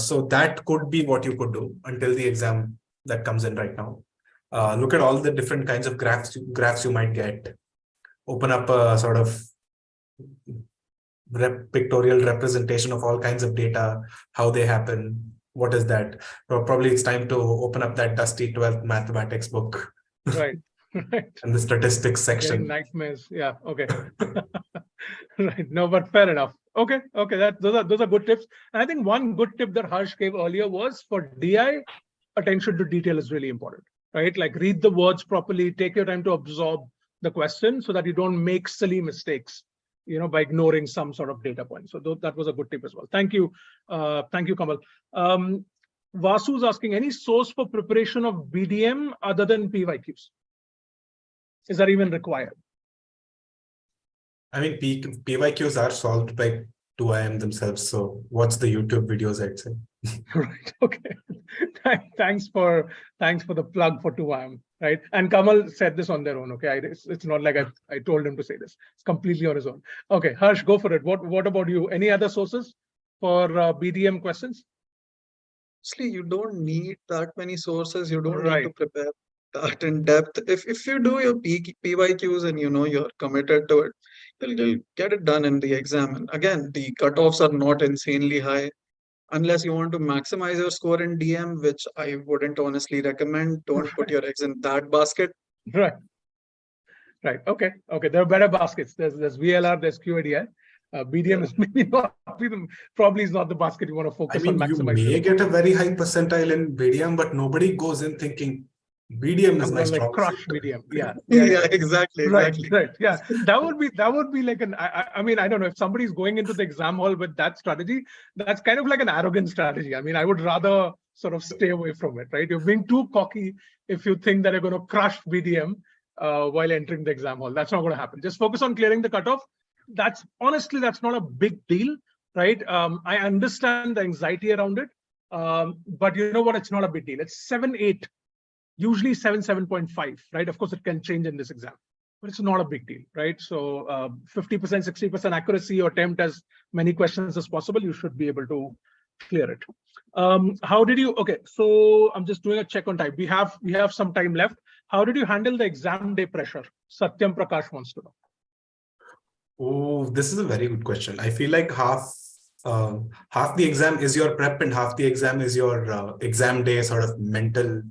So that could be what you could do until the exam that comes in right now. Look at all the different kinds of graphs you might get. Open up a sort of pictorial representation of all kinds of data, how they happen. What is that? Probably it's time to open up that dusty 12th mathematics book. Right. Right. And the statistics Getting section. nightmares. Yeah. Okay. Right. No, but fair enough. Okay. Okay. Those are good tips. And I think one good tip that Harsh gave earlier was for DI, attention to detail is really important, right? Like read the words properly, take your time to absorb the question so that you don't make silly mistakes, by ignoring some sort of data point. So that was a good tip as well. Thank you. Thank you, Kamal. Vasu's asking, any source for preparation of BDM other than PYQs? Is that even required? I mean, PYQs are solved by 2IIM themselves. So watch the YouTube videos, I'd say. Right. Okay. Thanks for the plug for 2IIM. Right. And Kamal said this on their own. Okay. It's not like I told him to say this. It's completely on his own. Okay. Harsh, go for it. What about you? Any other sources for BDM questions? Honestly, you don't need that many sources. You don't need Right. to prepare that in depth. If you do your PYQs and you're committed to it, you'll get it done in the exam. And again, the cutoffs are not insanely high. Unless you want to maximize your score in DM, which I wouldn't honestly recommend. Don't put your eggs in that basket. Right. Right. Okay. Okay. There are better baskets. There's VLR, there's QADI. BDM is maybe not, probably is not the basket you want to focus on maximizing. You may get a very high percentile in BDM, but nobody goes in thinking BDM is my strong crush suit. BDM. Yeah. Exactly. Right. Yeah. That would be like I mean, I don't know if somebody's going into the exam hall with that strategy, that's kind of like an arrogant strategy. I mean, I would rather sort of stay away from it, right? You're being too cocky if you think that you're going to crush BDM while entering the exam hall. That's not going to happen. Just focus on clearing the cutoff. That's not a big deal, right? I understand the anxiety around it, but you know what? It's not a big deal. It's 7.8. Usually 7.5, right? Of course, it can change in this exam, but it's not a big deal, right? So 50%, 60% accuracy, or attempt as many questions as possible, you should be able to clear it. How did you, okay, so I'm just doing a check on time. We have some time left. How did you handle the exam day pressure? Satyam Prakash wants to know. Oh, this is a very good question. I feel like half the exam is your prep and half the exam is your exam day sort of mental,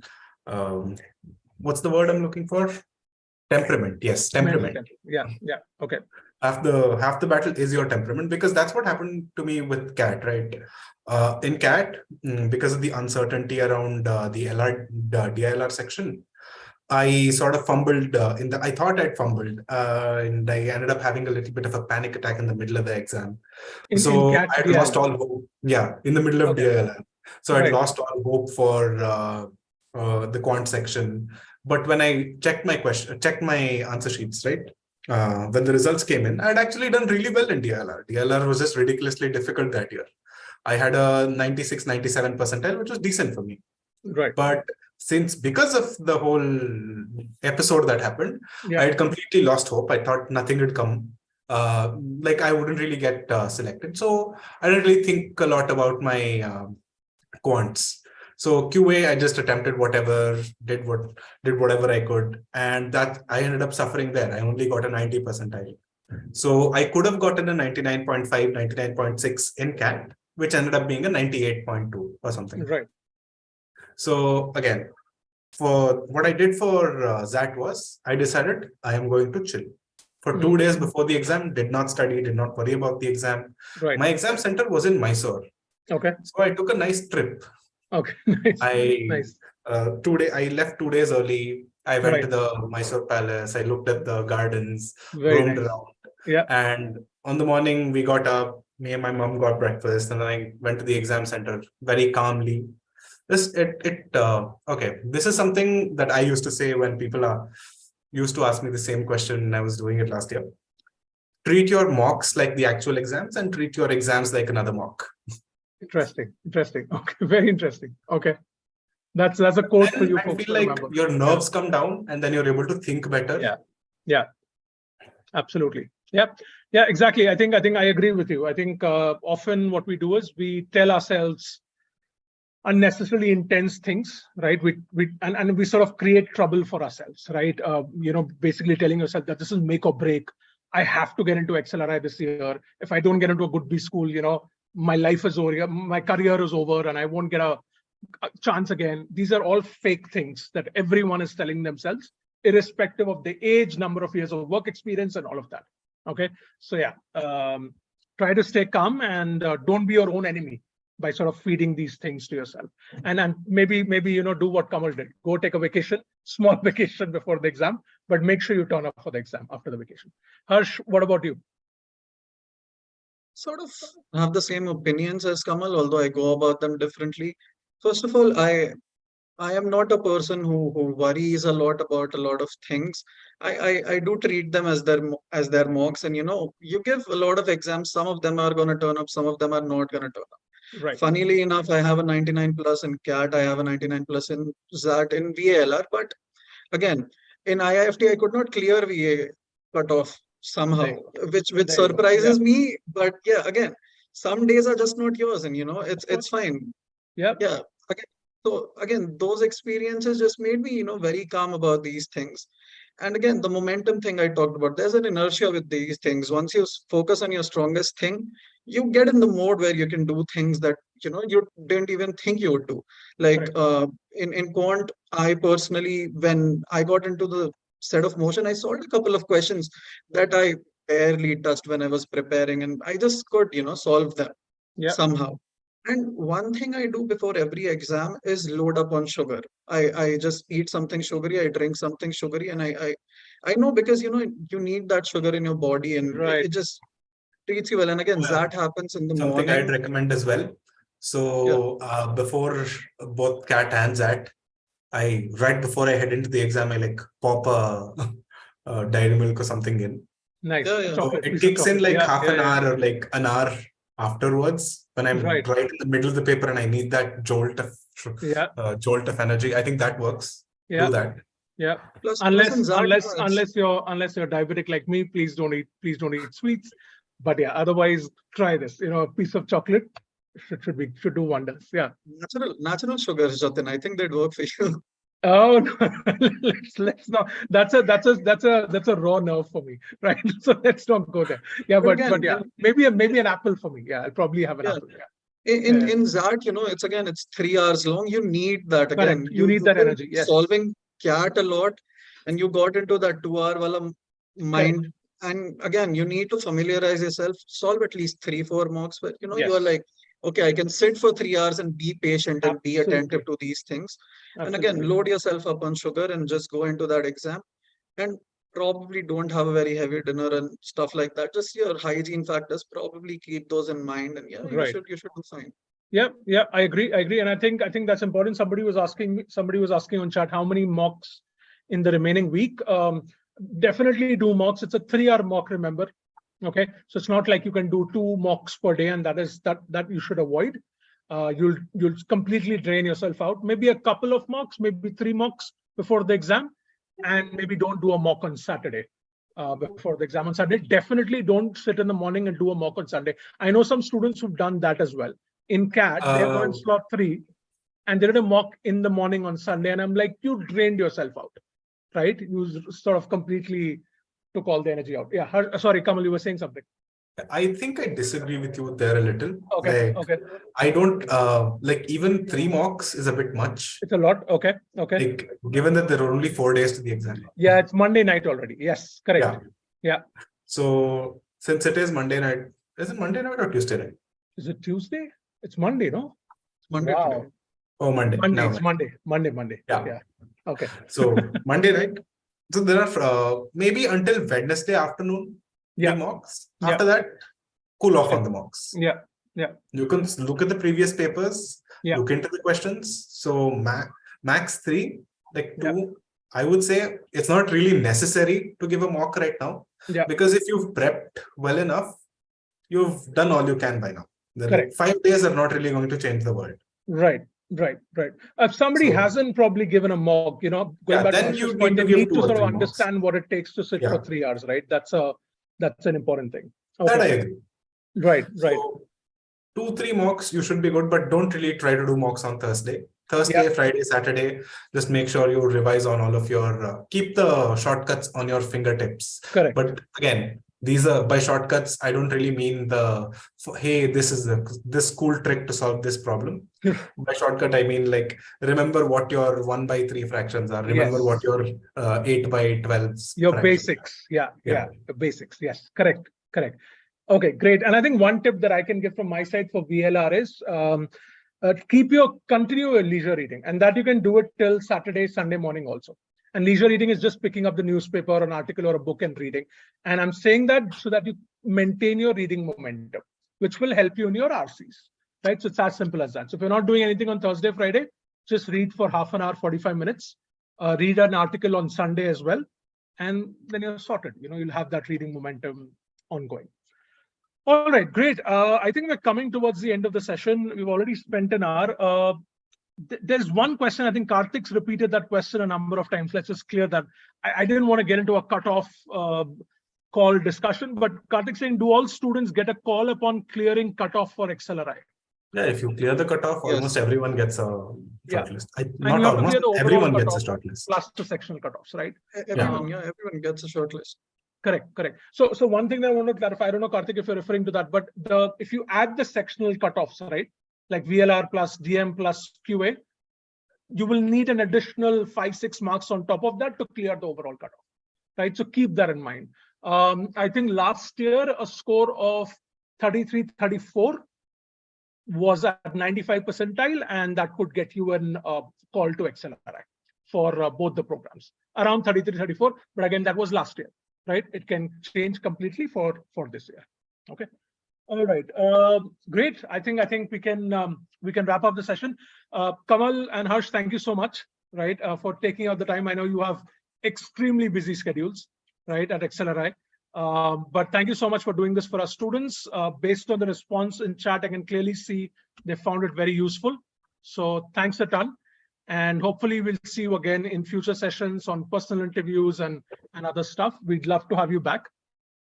what's the word I'm looking for? Temperament. Yes, temperament. Yeah. Okay. Half the battle is your temperament, because that's what happened to me with CAT, right? In CAT, because of the uncertainty around the DILR section, I sort of fumbled I thought I'd fumbled, and I ended up having a little bit of a panic attack in the middle of the exam. So I had lost all hope. Yeah, in the middle of DILR. So I'd lost all hope for the quant section. But when I checked my answer sheets, right? When the results came in, I'd actually done really well in DILR. DILR was just ridiculously difficult that year. I had a 96, 97 percentile, which was decent for me. Right. But because of the whole episode that happened, I had completely lost hope. I thought nothing would come. Like I wouldn't really get selected. So I didn't really think a lot about my quants. So QA, I just attempted whatever, did whatever I could. And that I ended up suffering there. I only got a 90 percentile. So I could have gotten a 99.5, 99.6 in CAT, which ended up being a 98.2 or something. Right. So again, for what I did for XAT was, I decided I am going to chill. For 2 days before the exam, did not study, did not worry about the exam. Right. My exam center was in Mysore. Okay. So I took a nice trip. Okay. Nice. I left 2 days early. I went to the Mysore Palace. I looked at the gardens, roamed around. Yeah. And on the morning, we got up. Me and my mom got breakfast, and then I went to the exam center very calmly. Okay. This is something that I used to say when people used to ask me the same question, and I was doing it last year. Treat your mocks like the actual exams, and treat your exams like another mock. Interesting. Okay, very interesting. Okay, that's a quote for you. I feel like your nerves come down, and then you're able to think better. Yeah, absolutely. Yeah, exactly. I think I agree with you. I think often what we do is we tell ourselves unnecessarily intense things, right? We sort of create trouble for ourselves, right? Basically telling yourself that this is make or break. I have to get into XLRI this year. If I don't get into a good B school, my life is over, my career is over, and I won't get a chance again. These are all fake things that everyone is telling themselves, irrespective of the age, number of years of work experience, and all of that. Okay, so yeah, try to stay calm and don't be your own enemy by sort of feeding these things to yourself. And maybe do what Kamal did. Go take a vacation, small vacation before the exam, but make sure you turn up for the exam after the vacation. Harsh, what about you? Sort of have the same opinions as Kamal, although I go about them differently. First of all, I am not a person who worries a lot about a lot of things. I do treat them as their mocks, and you give a lot of exams. Some of them are going to turn up, some of them are not going to turn up. Right. Funnily enough, I have a 99 plus in CAT. I have a 99 plus in XAT in VALR. But again, in IIFT, I could not clear VA cutoff somehow, Right. which There you go. surprises me. But yeah, again, some days are just not yours, and it's fine. Yeah. Yeah. So again, those experiences just made me, very calm about these things. And again, the momentum thing I talked about, there's an inertia with these things. Once you focus on your strongest thing, you get in the mode where you can do things that, you didn't even think you would do. Like in Quant, I personally, when I got into the set of motion, I solved a couple of questions that I barely touched when I was preparing, and I just could, solve them somehow. And one thing I do before every exam is load up on sugar. I just eat something sugary, I drink something sugary, and I know, because you need that sugar in your body, and it just treats you well. And again, that happens in the Something morning. I'd recommend as well. So before both CAT and XAT, right before I head into the exam, I pop a dairy milk or something in. Nice. So it kicks in half an hour or an hour afterwards, when I'm right in the middle of the paper and I need that jolt of energy. I think that works. Do that. Yeah. Unless you're diabetic like me, please don't eat sweets. But yeah, otherwise try this. A piece of chocolate should do wonders. Yeah. Natural sugars, Jatin. I think they'd work for you. Oh no, let's not. That's a raw nerve for me, right? So let's not go there. Yeah, but yeah, maybe an apple for me. Yeah, I'll probably have an apple. Yeah. In XAT, it's 3 hours long. You need that again. Correct. You need that energy. Yes. Solving CAT a lot, and you got into that 2 hour wala mind. Correct. And again, you need to familiarize yourself. Solve at least 3-4 mocks, but you're like, okay, I can sit for 3 hours and be patient and be attentive to these things. And again, load yourself up on sugar and just go into that exam. And probably don't have a very heavy dinner and stuff like that. Just your hygiene factors, probably keep those in mind. And you should do fine. Yeah, I agree. And I think that's important. Somebody was asking on chat, how many mocks in the remaining week? Definitely do mocks. It's a 3-hour mock, remember. Okay, so it's not like you can do 2 mocks per day, and that you should avoid. You'll completely drain yourself out. Maybe a couple of mocks, maybe 3 mocks before the exam, and maybe don't do a mock on Saturday before the exam on Saturday. Definitely don't sit in the morning and do a mock on Sunday. I know some students who've done that as well. In CAT, they're going slot 3, and they did a mock in the morning on Sunday, and I'm like, you drained yourself out, right? You sort of completely took all the energy out. Yeah, sorry, Kamal, you were saying something. I think I disagree with you there a little. Okay. I don't even 3 mocks is a bit much. It's a lot. Okay. Given that there are only 4 days to the exam. Yeah, it's Monday night already. Yes, correct. Yeah. So since it is Monday night, is it Monday night or Tuesday night? Is it Tuesday? It's Monday, no? It's Monday today. Oh, Monday. It's Monday. Yeah. Okay. So Monday night. So there are maybe until Wednesday afternoon. Mocks. After that, cool off on the mocks. Yeah. You can look at the previous papers, look into the questions. So max 3, 2. I would say it's not really necessary to give a mock right now. Because if you've prepped well enough, you've done all you can by now. 5 days are not really going to change the world. Right. If somebody hasn't probably given a mock, going back then to you point, they need to sort of mocks. understand what it takes to sit for 3 hours, right? That's an important thing. Okay. That I agree. Right. So 2-3 mocks, you should be good, but don't really try to do mocks on Thursday, Friday, Saturday. Just make sure you revise on all of your, keep the shortcuts on your fingertips. Correct. But again, these are by shortcuts. I don't really mean hey, this is this cool trick to solve this problem. By shortcut, I mean like remember what your 1/3 fractions are. Remember what your 8/12 your fractions basics. Yeah, Yeah. the basics. Yes, correct. Okay, great. And I think one tip that I can give from my side for VLR is continue your leisure reading, and that you can do it till Saturday, Sunday morning also. And leisure reading is just picking up the newspaper or an article or a book and reading. And I'm saying that so that you maintain your reading momentum, which will help you in your RCs, right? So it's as simple as that. So if you're not doing anything on Thursday, Friday, just read for half an hour, 45 minutes, read an article on Sunday as well. And then you're sorted. You'll have that reading momentum ongoing. All right, great. I think we're coming towards the end of the session. We've already spent an hour. There's one question. I think Karthik's repeated that question a number of times. Let's just clear that. I didn't want to get into a cutoff call discussion, but Karthik saying, do all students get a call upon clearing cutoff for XLRI? Yeah, if you clear the cutoff, almost everyone gets a shortlist. Not almost, everyone gets a shortlist. Plus the sectional cutoffs, right? Everyone gets a shortlist. Correct. So one thing that I want to clarify, I don't know, Karthik, if you're referring to that, but if you add the sectional cutoffs, right, like VLR plus DM plus QA, you will need an additional 5-6 marks on top of that to clear the overall cutoff, right? So keep that in mind. I think last year a score of 33, 34 was at 95 percentile, and that could get you an call to XLRI for both the programs, around 33, 34. But again, that was last year. Right, it can change completely for this year. Okay, all right, great. I think we can wrap up the session. Kamal and Harsh, thank you so much, right, for taking out the time. I know you have extremely busy schedules, right, at XLRI, but thank you so much for doing this for our students. Based on the response in chat, I can clearly see they found it very useful. So thanks a ton. And hopefully we'll see you again in future sessions on personal interviews and other stuff. We'd love to have you back.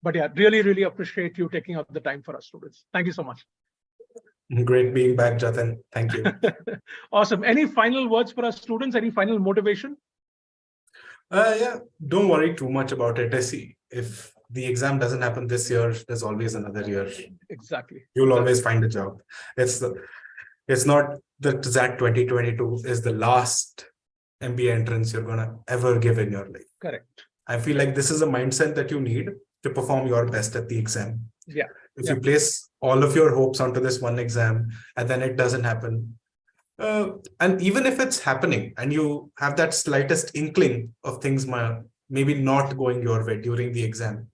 But yeah, really appreciate you taking out the time for our students. Thank you so much. Great being back, Jatin. Thank you. Awesome. Any final words for our students? Any final motivation? Yeah, don't worry too much about it. I see if the exam doesn't happen this year, there's always another year. Exactly. You'll always find a job. It's not that XAT 2022 is the last MBA entrance you're gonna ever give in your life. Correct. I feel like this is a mindset that you need to perform your best at the exam. Yeah. If you place all of your hopes onto this one exam and then it doesn't happen, and even if it's happening and you have that slightest inkling of things maybe not going your way during the exam,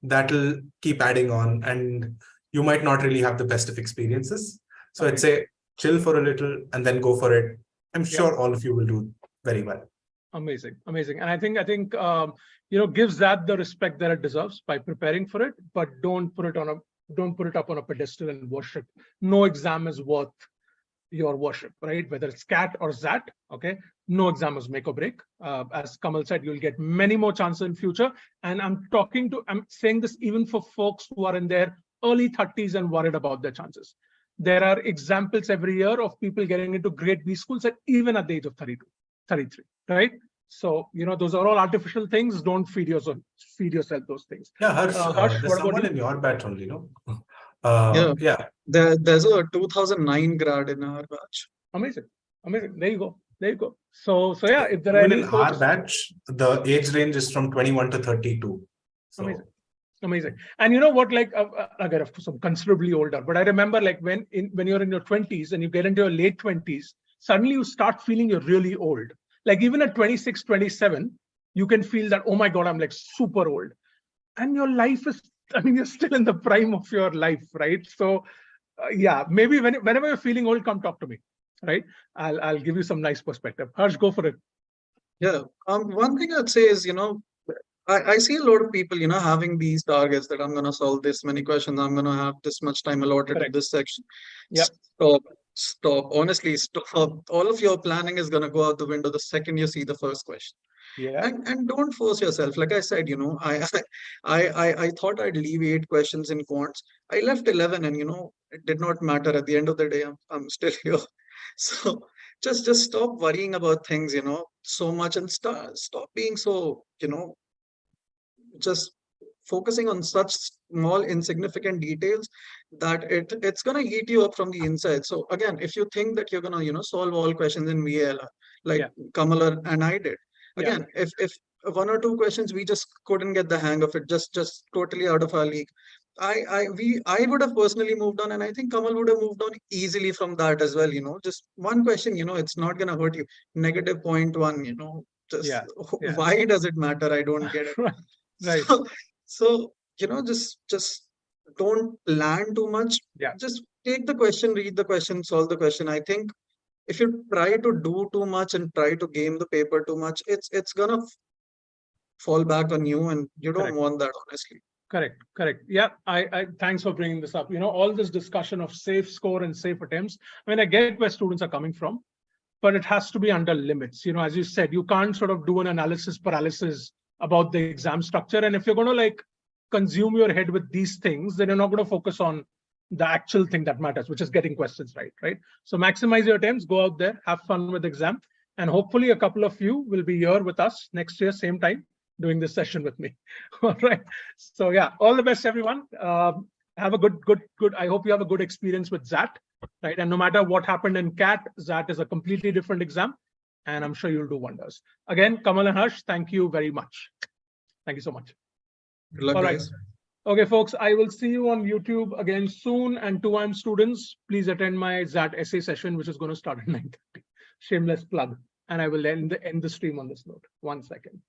that'll keep adding on and you might not really have the best of experiences. So I'd say chill for a little and then go for it. I'm sure all of you will do very well. Amazing. And I think gives that the respect that it deserves by preparing for it, but don't put it up on a pedestal and worship. No exam is worth your worship, right? Whether it's CAT or XAT, okay? No exam is make or break. As Kamal said, you'll get many more chances in future. And I'm saying this even for folks who are in their early 30s and worried about their chances. There are examples every year of people getting into grade B schools even at the age of 32, 33, right? So, those are all artificial things. Don't feed yourself those things. Yeah, Harsh, there's someone in your batch only, no? Yeah. There's a 2009 grad in our batch. Amazing. There you go. So yeah, if there are any in our batch, the age range is from 21 to 32. So. Amazing. And you know what, like, again, of course, I'm considerably older, but I remember like when you're in your 20s and you get into your late 20s, suddenly you start feeling you're really old. Like even at 26, 27, you can feel that, oh my God, I'm like super old. And your life is, you're still in the prime of your life, right? So yeah, maybe whenever you're feeling old, come talk to me, right? I'll give you some nice perspective. Harsh, go for it. Yeah. One thing I'd say is, I see a lot of people, having these targets that I'm going to solve this many questions. I'm going to have this much time allotted to this section. Yeah. Stop. Honestly, stop. All of your planning is going to go out the window the second you see the first question. Yeah. And don't force yourself. Like I said, I thought I'd leave 8 questions in quants. I left 11 and, it did not matter. At the end of the day, I'm still here. So just stop worrying about things, so much and stop being so, just focusing on such small insignificant details that it's going to heat you up from the inside. So again, if you think that you're going to solve all questions in VLR like Kamal and I did, again, if one or two questions we just couldn't get the hang of it, just totally out of our league, I would have personally moved on, and I think Kamal would have moved on easily from that as well. Just one question, it's not gonna hurt you. -0.1, just why does it matter? I don't get it. Right. So just don't plan too much. Just take the question, read the question, solve the question. I think if you try to do too much and try to game the paper too much, it's gonna fall back on you, and you don't want that, honestly. Correct. Yeah, I thanks for bringing this up. All this discussion of safe score and safe attempts. I mean, I get where students are coming from, but it has to be under limits. As you said, you can't sort of do an analysis paralysis about the exam structure. And if you're going to like consume your head with these things, then you're not going to focus on the actual thing that matters, which is getting questions right? So maximize your attempts, go out there, have fun with the exam. And hopefully a couple of you will be here with us next year, same time, doing this session with me. All right. So yeah, all the best, everyone. Have a good. I hope you have a good experience with XAT, right? And no matter what happened in CAT, XAT is a completely different exam, and I'm sure you'll do wonders. Again, Kamal and Harsh, thank you very much. Thank you so much. Good luck, all right. guys. Okay, folks, I will see you on YouTube again soon. And to IIM students, please attend my XAT essay session, which is going to start at 9:30. Shameless plug. And I will end the stream on this note. 1 second.